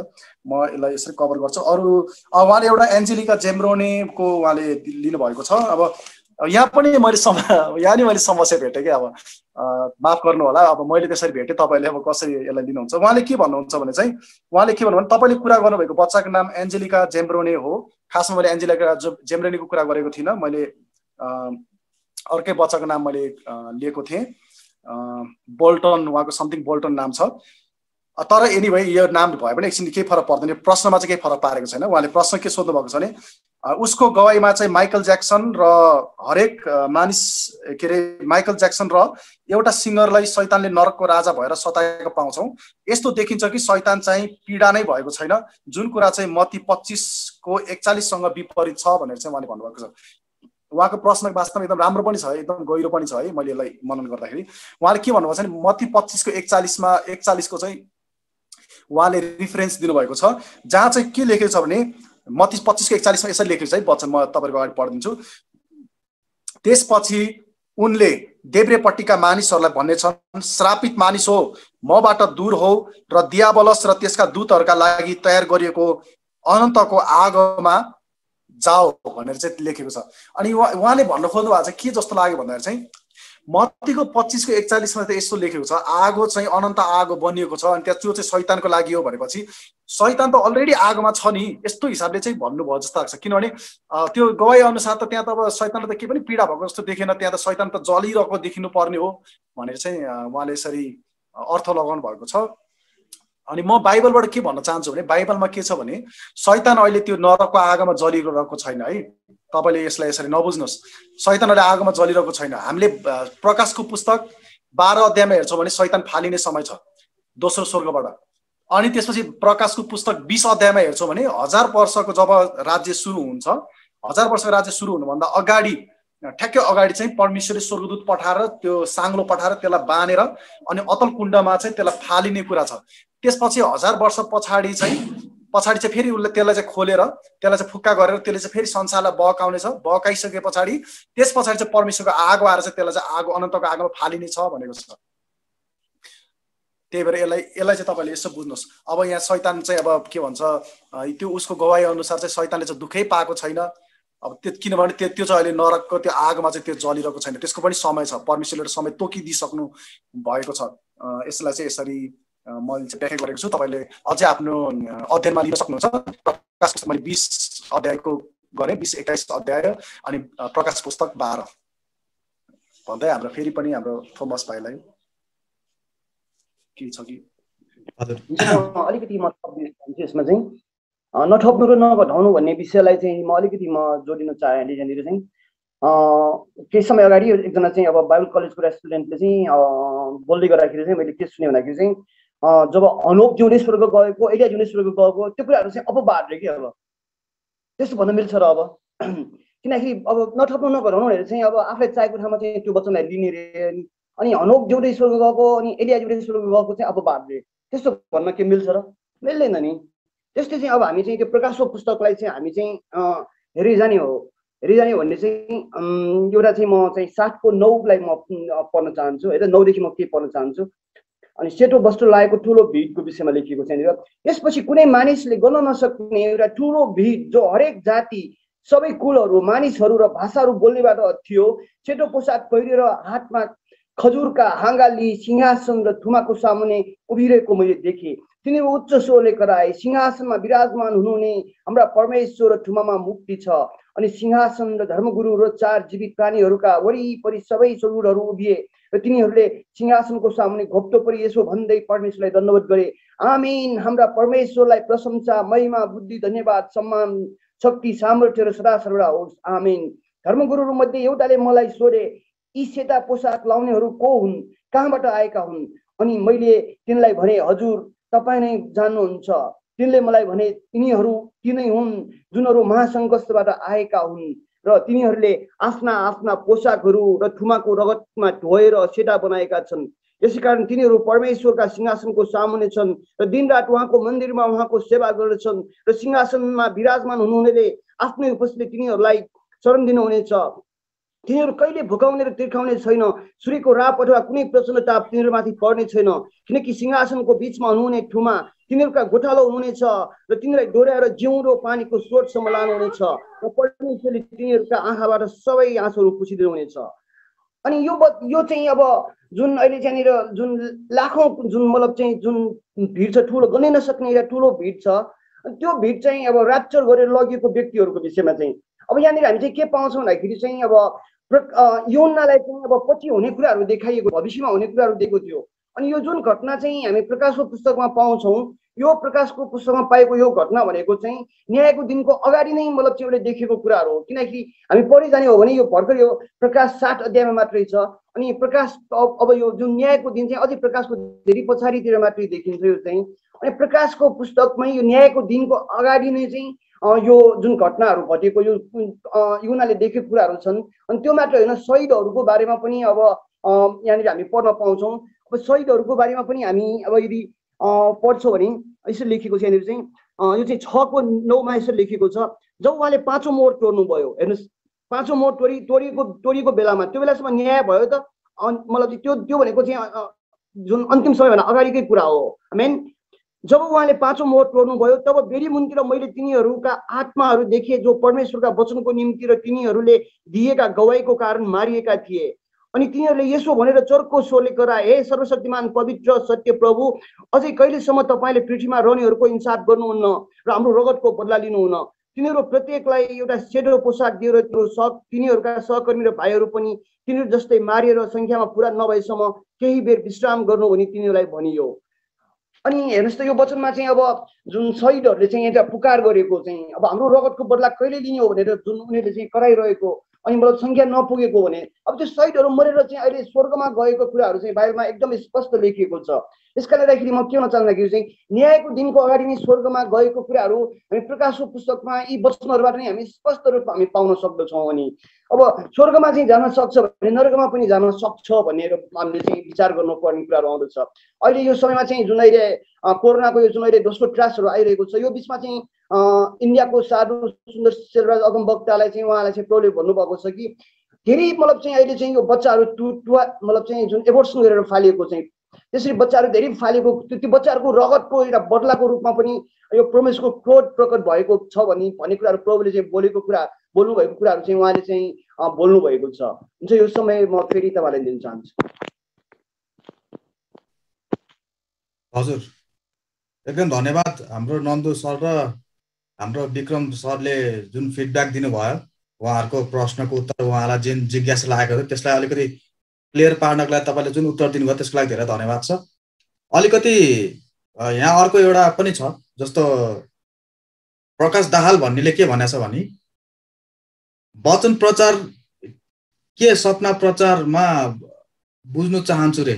म यसलाई यसरी कभर गर्छु। अरू उहाँले एउटा एन्जेलिका जेम्ब्रोनेको उहाँले लिनुभएको छ। अब यहाँ पनि मैले समस्या भेटेँ कि अब माफ गर्नु होला, अब मैले त्यसरी भेटेँ, तपाईँले अब कसरी यसलाई लिनुहुन्छ। उहाँले के भन्नुहुन्छ भने चाहिँ उहाँले के भन्नु भने तपाईँले कुरा गर्नुभएको बच्चाको नाम एन्जेलिका जेम्ब्रोने हो। खासमा मैले एन्जेलिका जेम्ब्रोनेको कुरा गरेको थिइनँ, मैले अर्कै बच्चाको नाम मैले लिएको थिएँ, बोल्टन, उहाँको समथिङ बोल्टन नाम छ। तर एनीवे यो नाम भए पनि एकछिन केही फरक पर्दैन, प्रश्नमा चाहिँ केही फरक पारेको छैन। उहाँले प्रश्न के सोध्नु भएको छ भने उसको गवाईमा चाहिँ माइकल ज्याक्सन र हरेक मानिस के अरे माइकल ज्याक्सन र एउटा सिङ्गरलाई शैतानले नरकको राजा भएर सताएको पाउँछौँ। यस्तो देखिन्छ कि शैतान चाहिँ पीडा नै भएको छैन, जुन कुरा चाहिँ मत्ती 25को 41 सँग विपरीत छ भनेर चाहिँ उहाँले भन्नुभएको छ। उहाँको प्रश्न वास्तवमा एकदम राम्रो पनि छ, एकदम गहिरो पनि छ है। मैले यसलाई मनन गर्दाखेरि उहाँले के भन्नुभएको छ भने मत्ती 25को 41 को चाहिँ उहाँले रिफरेन्स दिनुभएको छ, जहाँ चाहिँ के लेखेको छ भने मत्ती 25को 41 यसरी लेखेको छ है वचन, म तपाईँको अगाडि पढिदिन्छु। त्यसपछि उनले देब्रेपट्टिका मानिसहरूलाई भन्नेछन्, श्रापित मानिस हो, मबाट दूर हो र दियाबलस र त्यसका दूतहरूका लागि तयार गरिएको अनन्तको आगोमा जाओ भनेर चाहिँ लेखेको छ। अनि उहाँले भन्न खोज्नु भएको चाहिँ के जस्तो लाग्यो भन्दाखेरि चाहिँ मत्तीको 25को 41 मा त यस्तो लेखेको छ, आगो चाहिँ अनन्त आगो बनिएको छ, अनि त्यो चाहिँ शैतानको लागि हो भनेपछि शैतान त अलरेडी आगोमा छ नि, यस्तो हिसाबले चाहिँ भन्नुभयो जस्तो लाग्छ। किनभने त्यो गवाई अनुसार त त्यहाँ त अब शैतानले त केही पनि पीडा भएको जस्तो देखेन, त्यहाँ त शैतान त जलिरहेको देखिनु पर्ने हो भनेर चाहिँ उहाँले यसरी अर्थ लगाउनु भएको छ। अनि म बाइबलबाट के भन्न चाहन्छु भने बाइबलमा के छ भने शैतान अहिले त्यो नरकको आगोमा जलिरहेको छैन है। तपाईँले यसलाई यसरी नबुझ्नुहोस्, शैतान अहिले आगोमा जलिरहेको छैन। हामीले प्रकाशको पुस्तक 12 अध्यायमा हेर्छौँ भने शैतान फालिने समय छ दोस्रो स्वर्गबाट। अनि त्यसपछि प्रकाशको पुस्तक 20 अध्यायमा हेर्छौँ भने 1000 वर्षको जब राज्य सुरु हुन्छ, 1000 वर्षको राज्य सुरु हुनुभन्दा अगाडि ठ्याक्कै अगाडि चाहिँ परमेश्वरले स्वर्गदूत पठाएर त्यो साङ्लो पठाएर त्यसलाई बाँधेर अनि अतल कुण्डमा चाहिँ त्यसलाई फालिने कुरा छ। त्यसपछि 1000 वर्ष पछाडि चाहिँ फेरि उसले त्यसलाई चाहिँ खोलेर त्यसलाई चाहिँ फुक्का गरेर त्यसले चाहिँ फेरि संसारलाई बहकाउनेछ। बहकाइसके पछाडि त्यस पछाडि चाहिँ परमेश्वरको आगो आएर चाहिँ त्यसलाई चाहिँ आगो अनन्तको आगोमा फालिने छ भनेको छ। त्यही भएर यसलाई चाहिँ तपाईँले यसो बुझ्नुहोस्। अब यहाँ शैतान चाहिँ अब के भन्छ त्यो उसको गवाई अनुसार चाहिँ शैतानले चाहिँ दुःखै पाएको छैन। अब त्यो किनभने त्यो चाहिँ अहिले नरकको त्यो आगोमा चाहिँ त्यो जलिरहेको छैन, त्यसको पनि समय छ, परमेश्वरले समय तोकिदिइसक्नु भएको छ। यसलाई चाहिँ यसरी मैले चाहिँ व्याख्या गरेको छु। तपाईँले अझै आफ्नो अध्ययनमा लिन सक्नुहुन्छ। प्रकाश पुस्तक मैले 20 अध्यायको गरेँ, 20-21 अध्याय अनि प्रकाश पुस्तक 12 भन्दै हाम्रो फेरि पनि हाम्रो थोमस भाइलाई के छ कि अलिकति म यसमा चाहिँ नठप्नु र नघटाउनु भन्ने विषयलाई चाहिँ म अलिकति जोडिन चाहेँ। यहाँनिर चाहिँ केही समय अगाडि एकजना चाहिँ अब बाइबल कलेजको स्टुडेन्टले चाहिँ बोल्दै गर्दाखेरि चाहिँ मैले के सुने भन्दाखेरि चाहिँ जब अनोक जिउने स्वर्ग गएको, एलिया जिउने स्वर्ग गएको, त्यो कुराहरू चाहिँ अपवाद रे कि अब त्यस्तो भन्न मिल्छ र अब किनकि अब नठप्नु नघटाउनु भनेर चाहिँ अब आफूले चाहेको ठाउँमा चाहिँ त्यो वचनलाई लिने रे। अनि अनोक जिउँदै स्वर्ग गएको अनि एलिया जिउँदै स्वर्ग गएको चाहिँ अपवाद रे, त्यस्तो भन्न के मिल्छ र? मिल्दैन नि। त्यस्तै चाहिँ अब हामी चाहिँ त्यो प्रकाशको पुस्तकलाई चाहिँ हामी चाहिँ हेरी जाने भन्ने चाहिँ एउटा चाहिँ म चाहिँ 7को 9लाई म पढ्न चाहन्छु है। 9 देखि म के पढ्न चाहन्छु। अनि सेतो वस्त्र लागेको ठुलो भिडको विषयमा लेखिएको छ। यसपछि कुनै मानिसले गर्न नसक्ने एउटा ठुलो भिड जो हरेक जाति, सबै कुलहरू, मानिसहरू र भाषाहरू बोल्नेबाट थियो, सेतो पोसाक पहिरेर हातमा खजुरका हाँगा लिई सिंहासन र थुमाको सामुने उभिरहेको मैले देखेँ। तिनीहरू उच्च स्वरले कराए, सिंहासनमा विराजमान हुनुहुने हाम्रा परमेश्वर र थुमामा मुक्ति छ। अनि सिंहासन र धर्मगुरु र 4 जीवित प्राणीहरूका वरिपरि सबै स्वरूपहरू उभिए र तिनीहरूले सिंहासनको सामुने घोप्टो परि यसो भन्दै परमेश्वरलाई दण्डवत गरे, आमीन, हाम्रा परमेश्वरलाई प्रशंसा, महिमा, बुद्धि, धन्यवाद, सम्मान, शक्ति, सामर्थ्य र सदा सर्वदा होस्, आमीन। धर्मगुरुहरू मध्ये एउटाले मलाई सोधे, यी सेता पोसाक लाउनेहरू को हुन्, कहाँबाट आएका हुन्? अनि मैले तिनलाई भने, हजुर तपाईँ नै जान्नुहुन्छ। तिनले मलाई भने, तिनीहरू तिनै हुन् जुनहरू महासङ्घर्षबाट आएका हुन् र तिनीहरूले आफ्ना आफ्ना पोसाकहरू र थुमाको रगतमा धोएर सेता बनाएका छन्। यसैकारण तिनीहरू परमेश्वरका सिंहासनको सामुने छन् र दिनरात उहाँको मन्दिरमा उहाँको सेवा गर्दछन् र सिंहासनमा विराजमान हुनुहुनेले आफ्नै उपस्थितिले तिनीहरूलाई शरण दिनुहुनेछ। तिनीहरू कहिले भुकाउने र तिर्खाउने छैन, सूर्यको राप अथवा कुनै प्रचण्ड ताप तिनीहरूमाथि पर्ने छैन, किनकि सिंहासनको बीचमा हुनुहुने ठुमा तिनीहरूका गोठालो हुनुहुनेछ र तिनीहरूलाई डोर्याएर जिउँदो पानीको स्रोतसम्म लानुहुनेछ र परमेश्वरले तिनीहरूका आँखाबाट सबै आँसुहरू पुछिदिनुहुनेछ। अनि यो चाहिँ अब जुन अहिले त्यहाँनिर जुन लाखौँ जुन मतलब चाहिँ जुन भिड छ, ठुलो गर्नै नसक्ने एउटा ठुलो भिड छ, त्यो भिड चाहिँ अब ऱ्याप्चर गरेर लगिएको व्यक्तिहरूको विषयमा चाहिँ अब यहाँनिर हामी चाहिँ के पाउँछौँ भन्दाखेरि चाहिँ अब यूहन्नालाई चाहिँ अब पछि हुने कुराहरू देखाइएको, भविष्यमा हुने कुराहरू दिएको थियो। अनि यो जुन घटना चाहिँ हामी प्रकाशको पुस्तकमा पाउँछौँ, यो प्रकाशको पुस्तकमा पाएको यो घटना भनेको चाहिँ न्यायको दिनको अगाडि नै मतलब चाहिँ एउटा देखेको कुराहरू हो। किनकि हामी पढि जाने हो भने यो भर्खर यो प्रकाश 60 अध्यायमा मात्रै छ, अनि प्रकाश अब यो जुन न्यायको दिन चाहिँ अझै प्रकाशको धेरै पछाडितिर मात्रै देखिन्छ यो चाहिँ। अनि प्रकाशको पुस्तकमै यो न्यायको दिनको अगाडि नै चाहिँ यो जुन घटनाहरू घटेको यो युहन्नाले देखेको कुराहरू छन्। अनि त्यो मात्र होइन, शहीदहरूको बारेमा पनि अब यहाँनिर हामी पढ्न पाउँछौँ। अब शहीदहरूको बारेमा पनि हामी अब यदि पढ्छौँ भने यसरी लेखेको छ यहाँनिर चाहिँ, यो चाहिँ 6:9 यसरी लेखेको छ, जब उहाँले 5औं मोहर तोड्नुभयो, हेर्नुहोस् 5औं मोहर तोडिएको बेलामा त्यो बेलासम्म न्याय भयो त, मतलब त्यो भनेको चाहिँ जुन अन्तिम समयभन्दा अगाडिकै कुरा हो। आमेन। जब उहाँले 5औं मोहर तोड्नुभयो तब बेरी मुनितिर मैले तिनीहरूका आत्माहरू देखेँ जो परमेश्वरका वचनको निम्ति र तिनीहरूले दिएका गवाईको कारण मारिएका थिए। अनि तिनीहरूले यसो भनेर चर्को स्वरले कराए, हे सर्वशक्तिमान पवित्र सत्य प्रभु, अझै कहिलेसम्म तपाईँले पृथ्वीमा रहनेहरूको इन्साफ गर्नुहुन्न र हाम्रो रगतको बदला लिनुहुन्न। तिनीहरू प्रत्येकलाई एउटा सेतो पोसाक दिएर तिनीहरूका सहकर्मी र भाइहरू पनि तिनीहरू जस्तै मारिएर सङ्ख्यामा पुरा नभएसम्म केही बेर विश्राम गर्नु भनी तिनीहरूलाई भनियो। अनि हेर्नुहोस् त यो वचनमा चाहिँ अब जुन शहीदहरूले चाहिँ एउटा पुकार गरेको चाहिँ अब हाम्रो रगतको बदला कहिले लिने हो भनेर जुन उनीहरूले चाहिँ कराइरहेको, अनि मतलब सङ्ख्या नपुगेको भने अब त्यो शहीदहरू मरेर चाहिँ अहिले स्वर्गमा गएको कुराहरू चाहिँ बाइबलमा एकदमै स्पष्ट लेखिएको छ। यसकारणले गर्दाखेरि म के भन्न चाहन्छु चाहिँ न्यायको दिनको अगाडि नै स्वर्गमा गएको कुराहरू हामी प्रकाशको पुस्तकमा यी वचनहरूबाट नै हामी स्पष्ट रूपमा हामी पाउन सक्दछौँ। अनि अब स्वर्गमा चाहिँ जान सक्छ भने नरकमा पनि जान सक्छ भनेर हामीले चाहिँ विचार गर्नुपर्ने कुराहरू आउँदछ। अहिले यो समयमा चाहिँ जुन अहिले कोरोनाको यो जुन अहिले दोस्रो ट्रासहरू आइरहेको छ, यो बिचमा चाहिँ इन्डियाको साधु सुन्दर शेरराज अगमवक्तालाई चाहिँ उहाँलाई चाहिँ प्रभुले भन्नुभएको छ कि धेरै मतलब चाहिँ अहिले चाहिँ यो बच्चाहरू मतलब चाहिँ जुन एबोर्सन गरेर फालिएको चाहिँ त्यसरी बच्चाहरू धेरै फालेको त्यो बच्चाहरूको रगतको एउटा बदलाको रूपमा पनि यो परमेश्वरको क्रोध प्रकट भएको छ भन्ने कुराहरू प्रभुले चाहिँ बोल्नुभएको कुराहरू चाहिँ उहाँले चाहिँ बोल्नुभएको छ। हुन्छ यो समय म फेरि तपाईँलाई दिन चाहन्छु। हजुर एकदम धन्यवाद हाम्रो नन्दु सर र हाम्रो विक्रम सरले जुन फिडब्याक दिनुभयो, उहाँहरूको प्रश्नको उत्तर उहाँलाई जुन जिज्ञासा लागेको थियो त्यसलाई अलिकति क्लियर पार्नको लागि तपाईँले जुन उत्तर दिनुभयो त्यसको लागि धेरै धन्यवाद छ। अलिकति यहाँ अर्को एउटा पनि छ, जस्तो प्रकाश दाहाल भन्नेले के भनेछ भने वचन प्रचार के सपना प्रचारमा बुझ्नु चाहन्छु रे,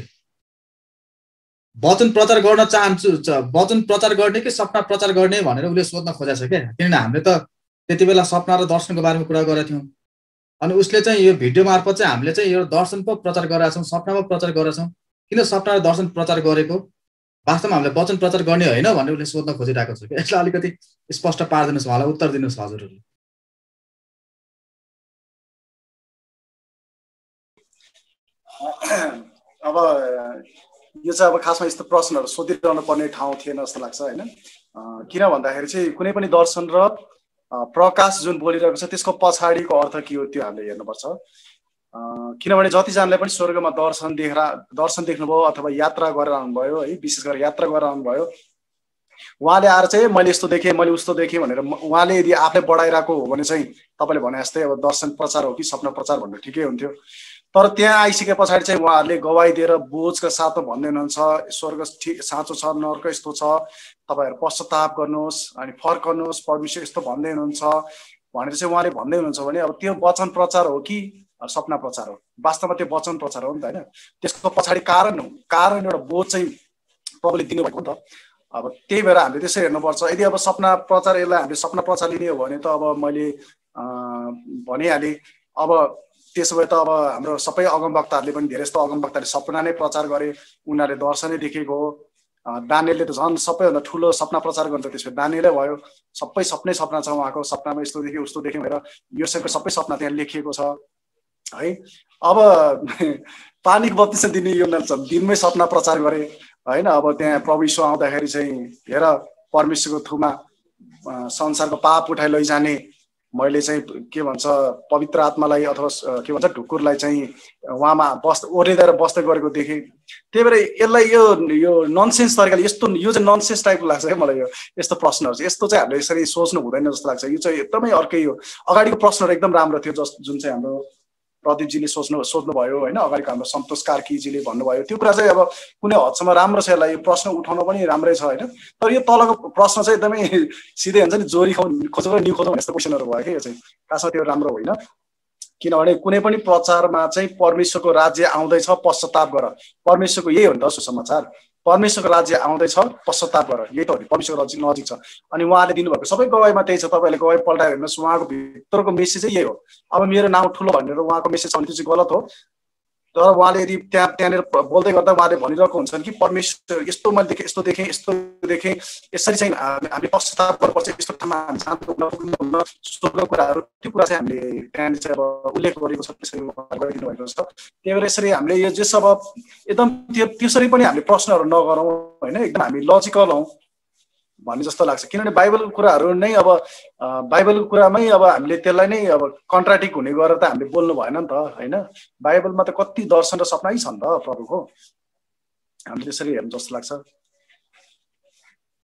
वचन प्रचार गर्न चाहन्छु, वचन प्रचार गर्ने कि सपना प्रचार गर्ने भनेर उसले सोध्न खोजेको छ क्या। किनभने हामीले त त्यति बेला सपना र दर्शनको बारेमा कुरा गरेका थियौँ, अनि उसले चाहिँ यो भिडियो मार्फत चाहिँ हामीले चाहिँ यो दर्शन पो प्रचार गरेका छौँ, सपना पो प्रचार गरेका छौँ, किन सपना र दर्शन प्रचार गरेको, वास्तवमा हामीले वचन प्रचार गर्ने होइन भनेर उसले सोध्न खोजिरहेको छ। यसलाई अलिकति स्पष्ट पारिदिनुहोस्, उहाँलाई उत्तर दिनुहोस् हजुरहरूले। अब यो चाहिँ अब खासमा यस्तो प्रश्नहरू सोधिरहनु पर्ने ठाउँ थिएन जस्तो लाग्छ होइन। किन भन्दाखेरि चाहिँ कुनै पनि दर्शन र प्रकाश जुन बोलिरहेको छ त्यसको पछाडिको अर्थ के हो त्यो हामीले हेर्नुपर्छ। किनभने जतिजनाले पनि स्वर्गमा दर्शन देख्नुभयो अथवा यात्रा गरेर आउनुभयो है, विशेष गरेर यात्रा गरेर आउनुभयो, उहाँले आएर चाहिँ मैले यस्तो देखेँ मैले उस्तो देखेँ भनेर उहाँले यदि आफै बढाइरहेको हो भने चाहिँ तपाईँले भने जस्तै अब दर्शन प्रचार हो कि सपना प्रचार भन्नु ठिकै हुन्थ्यो। तर त्यहाँ आइसके पछाडि चाहिँ उहाँहरूले गवाई दिएर बोझका साथमा भन्दै हुनुहुन्छ स्वर्ग ठिक साँचो छ, नर्क यस्तो छ, तपाईँहरू पश्चाताप गर्नुहोस् अनि फर्कनुहोस्, परमेश्वर यस्तो भन्दै हुनुहुन्छ भनेर चाहिँ उहाँले भन्दै हुनुहुन्छ भने अब त्यो वचन प्रचार हो कि सपना प्रचार हो? वास्तवमा त्यो वचन प्रचार हो नि त होइन। त्यसको पछाडि कारण एउटा बोझ चाहिँ प्रभुले दिनुभएको नि त। अब त्यही भएर हामीले त्यसै हेर्नुपर्छ। यदि अब सपना प्रचार यसलाई हामीले सपना प्रचार लिने हो भने त अब मैले भनिहालेँ, अब त्यसो भए त अब हाम्रो सबै अगमवक्ताहरूले पनि धेरै जस्तो अगमवक्ताले सपना नै प्रचार गरे, उनीहरूले दर्शनै देखेको हो। दानिएलले त झन् सबैभन्दा ठुलो सपना प्रचार गर्छ, त्यसो दानिएलै भयो, सबै सपना छ उहाँको, सपनामा यस्तो देख्यो उस्तो देख्यो भनेर योसेफको सबै सपना त्यहाँ लेखिएको छ है। अब पानीको बत्तिसम्म दिने यो दिनमै सपना प्रचार गरे होइन। अब त्यहाँ प्रभु यीशु आउँदाखेरि चाहिँ हेर परमेश्वरको थ्रुमा संसारको पाप उठाइ लैजाने मैले चाहिँ के भन्छ पवित्र आत्मालाई अथवा के भन्छ ढुकुरलाई चाहिँ उहाँमा ओरेर बस्दै गरेको देखेँ। त्यही भएर यसलाई यो ननसेन्स तरिकाले यो चाहिँ ननसेन्स टाइपको लाग्छ क्या मलाई। यो यस्तो प्रश्नहरू चाहिँ यस्तो चाहिँ हामीले यसरी सोच्नु हुँदैन जस्तो लाग्छ। यो चाहिँ एकदमै अर्कै हो। अगाडिको प्रश्नहरू एकदम राम्रो थियो जुन चाहिँ हाम्रो प्रदीपजीले सोध्नुभयो होइन, अगाडिको हाम्रो सन्तोष कार्कीजीले भन्नुभयो, त्यो कुरा चाहिँ अब कुनै हदसम्म राम्रो छ। यसलाई यो प्रश्न उठाउन पनि राम्रै छ होइन। तर यो तलको प्रश्न चाहिँ एकदमै सिधै हुन्छ नि, जोरी खोजेर न्यु खोजौँ यस्तो क्वेसनहरू भयो कि यो चाहिँ खासमा त्यो राम्रो होइन। किनभने कुनै पनि प्रचारमा चाहिँ परमेश्वरको राज्य आउँदैछ पश्चाताप गर, परमेश्वरको यही हो नि त सुसमाचार, परमेश्वरको राज्य आउँदैछ पश्चाताप गर, यही त हो नि, परमेश्वरको राज्य नजिक छ। अनि उहाँले दिनुभएको सबै गवाईमा त्यही छ, तपाईँहरूले गवाई पल्टाएर हेर्नुहोस्, उहाँको भित्रको मेसेज चाहिँ यही हो। अब मेरो नाउँ ठुलो भनेर उहाँको मेसेज छ भने त्यो चाहिँ गलत हो। तर उहाँले यदि त्यहाँनिर बोल्दै गर्दा उहाँले भनिरहेको हुन्छन् कि परमेश्वर यस्तो मैले देखेँ, यस्तो देखेँ, यस्तो देखेँ, यसरी चाहिँ हामीले पश्चाताप गर्नुपर्छ, यस्तो ठाउँमा हामी जानु स्वर्गको कुराहरू, त्यो कुरा चाहिँ हामीले त्यहाँनिर चाहिँ अब उल्लेख गरेको छ, त्यसरी गरिदिनु भएको छ। त्यही भएर यसरी हामीले यो जे सब एकदम त्यसरी पनि हामीले प्रश्नहरू नगरौँ होइन, एकदम हामी लजिकल हौँ भन्ने जस्तो लाग्छ। किनभने बाइबलको कुराहरू नै अब बाइबलको कुरामै अब हामीले त्यसलाई नै अब कन्ट्राडिक्ट हुने गरेर त हामीले बोल्नु भएन नि त होइन। बाइबलमा त कति दर्शन र सपना छ नि त प्रभुको, हामीले त्यसरी हेर्नु जस्तो लाग्छ।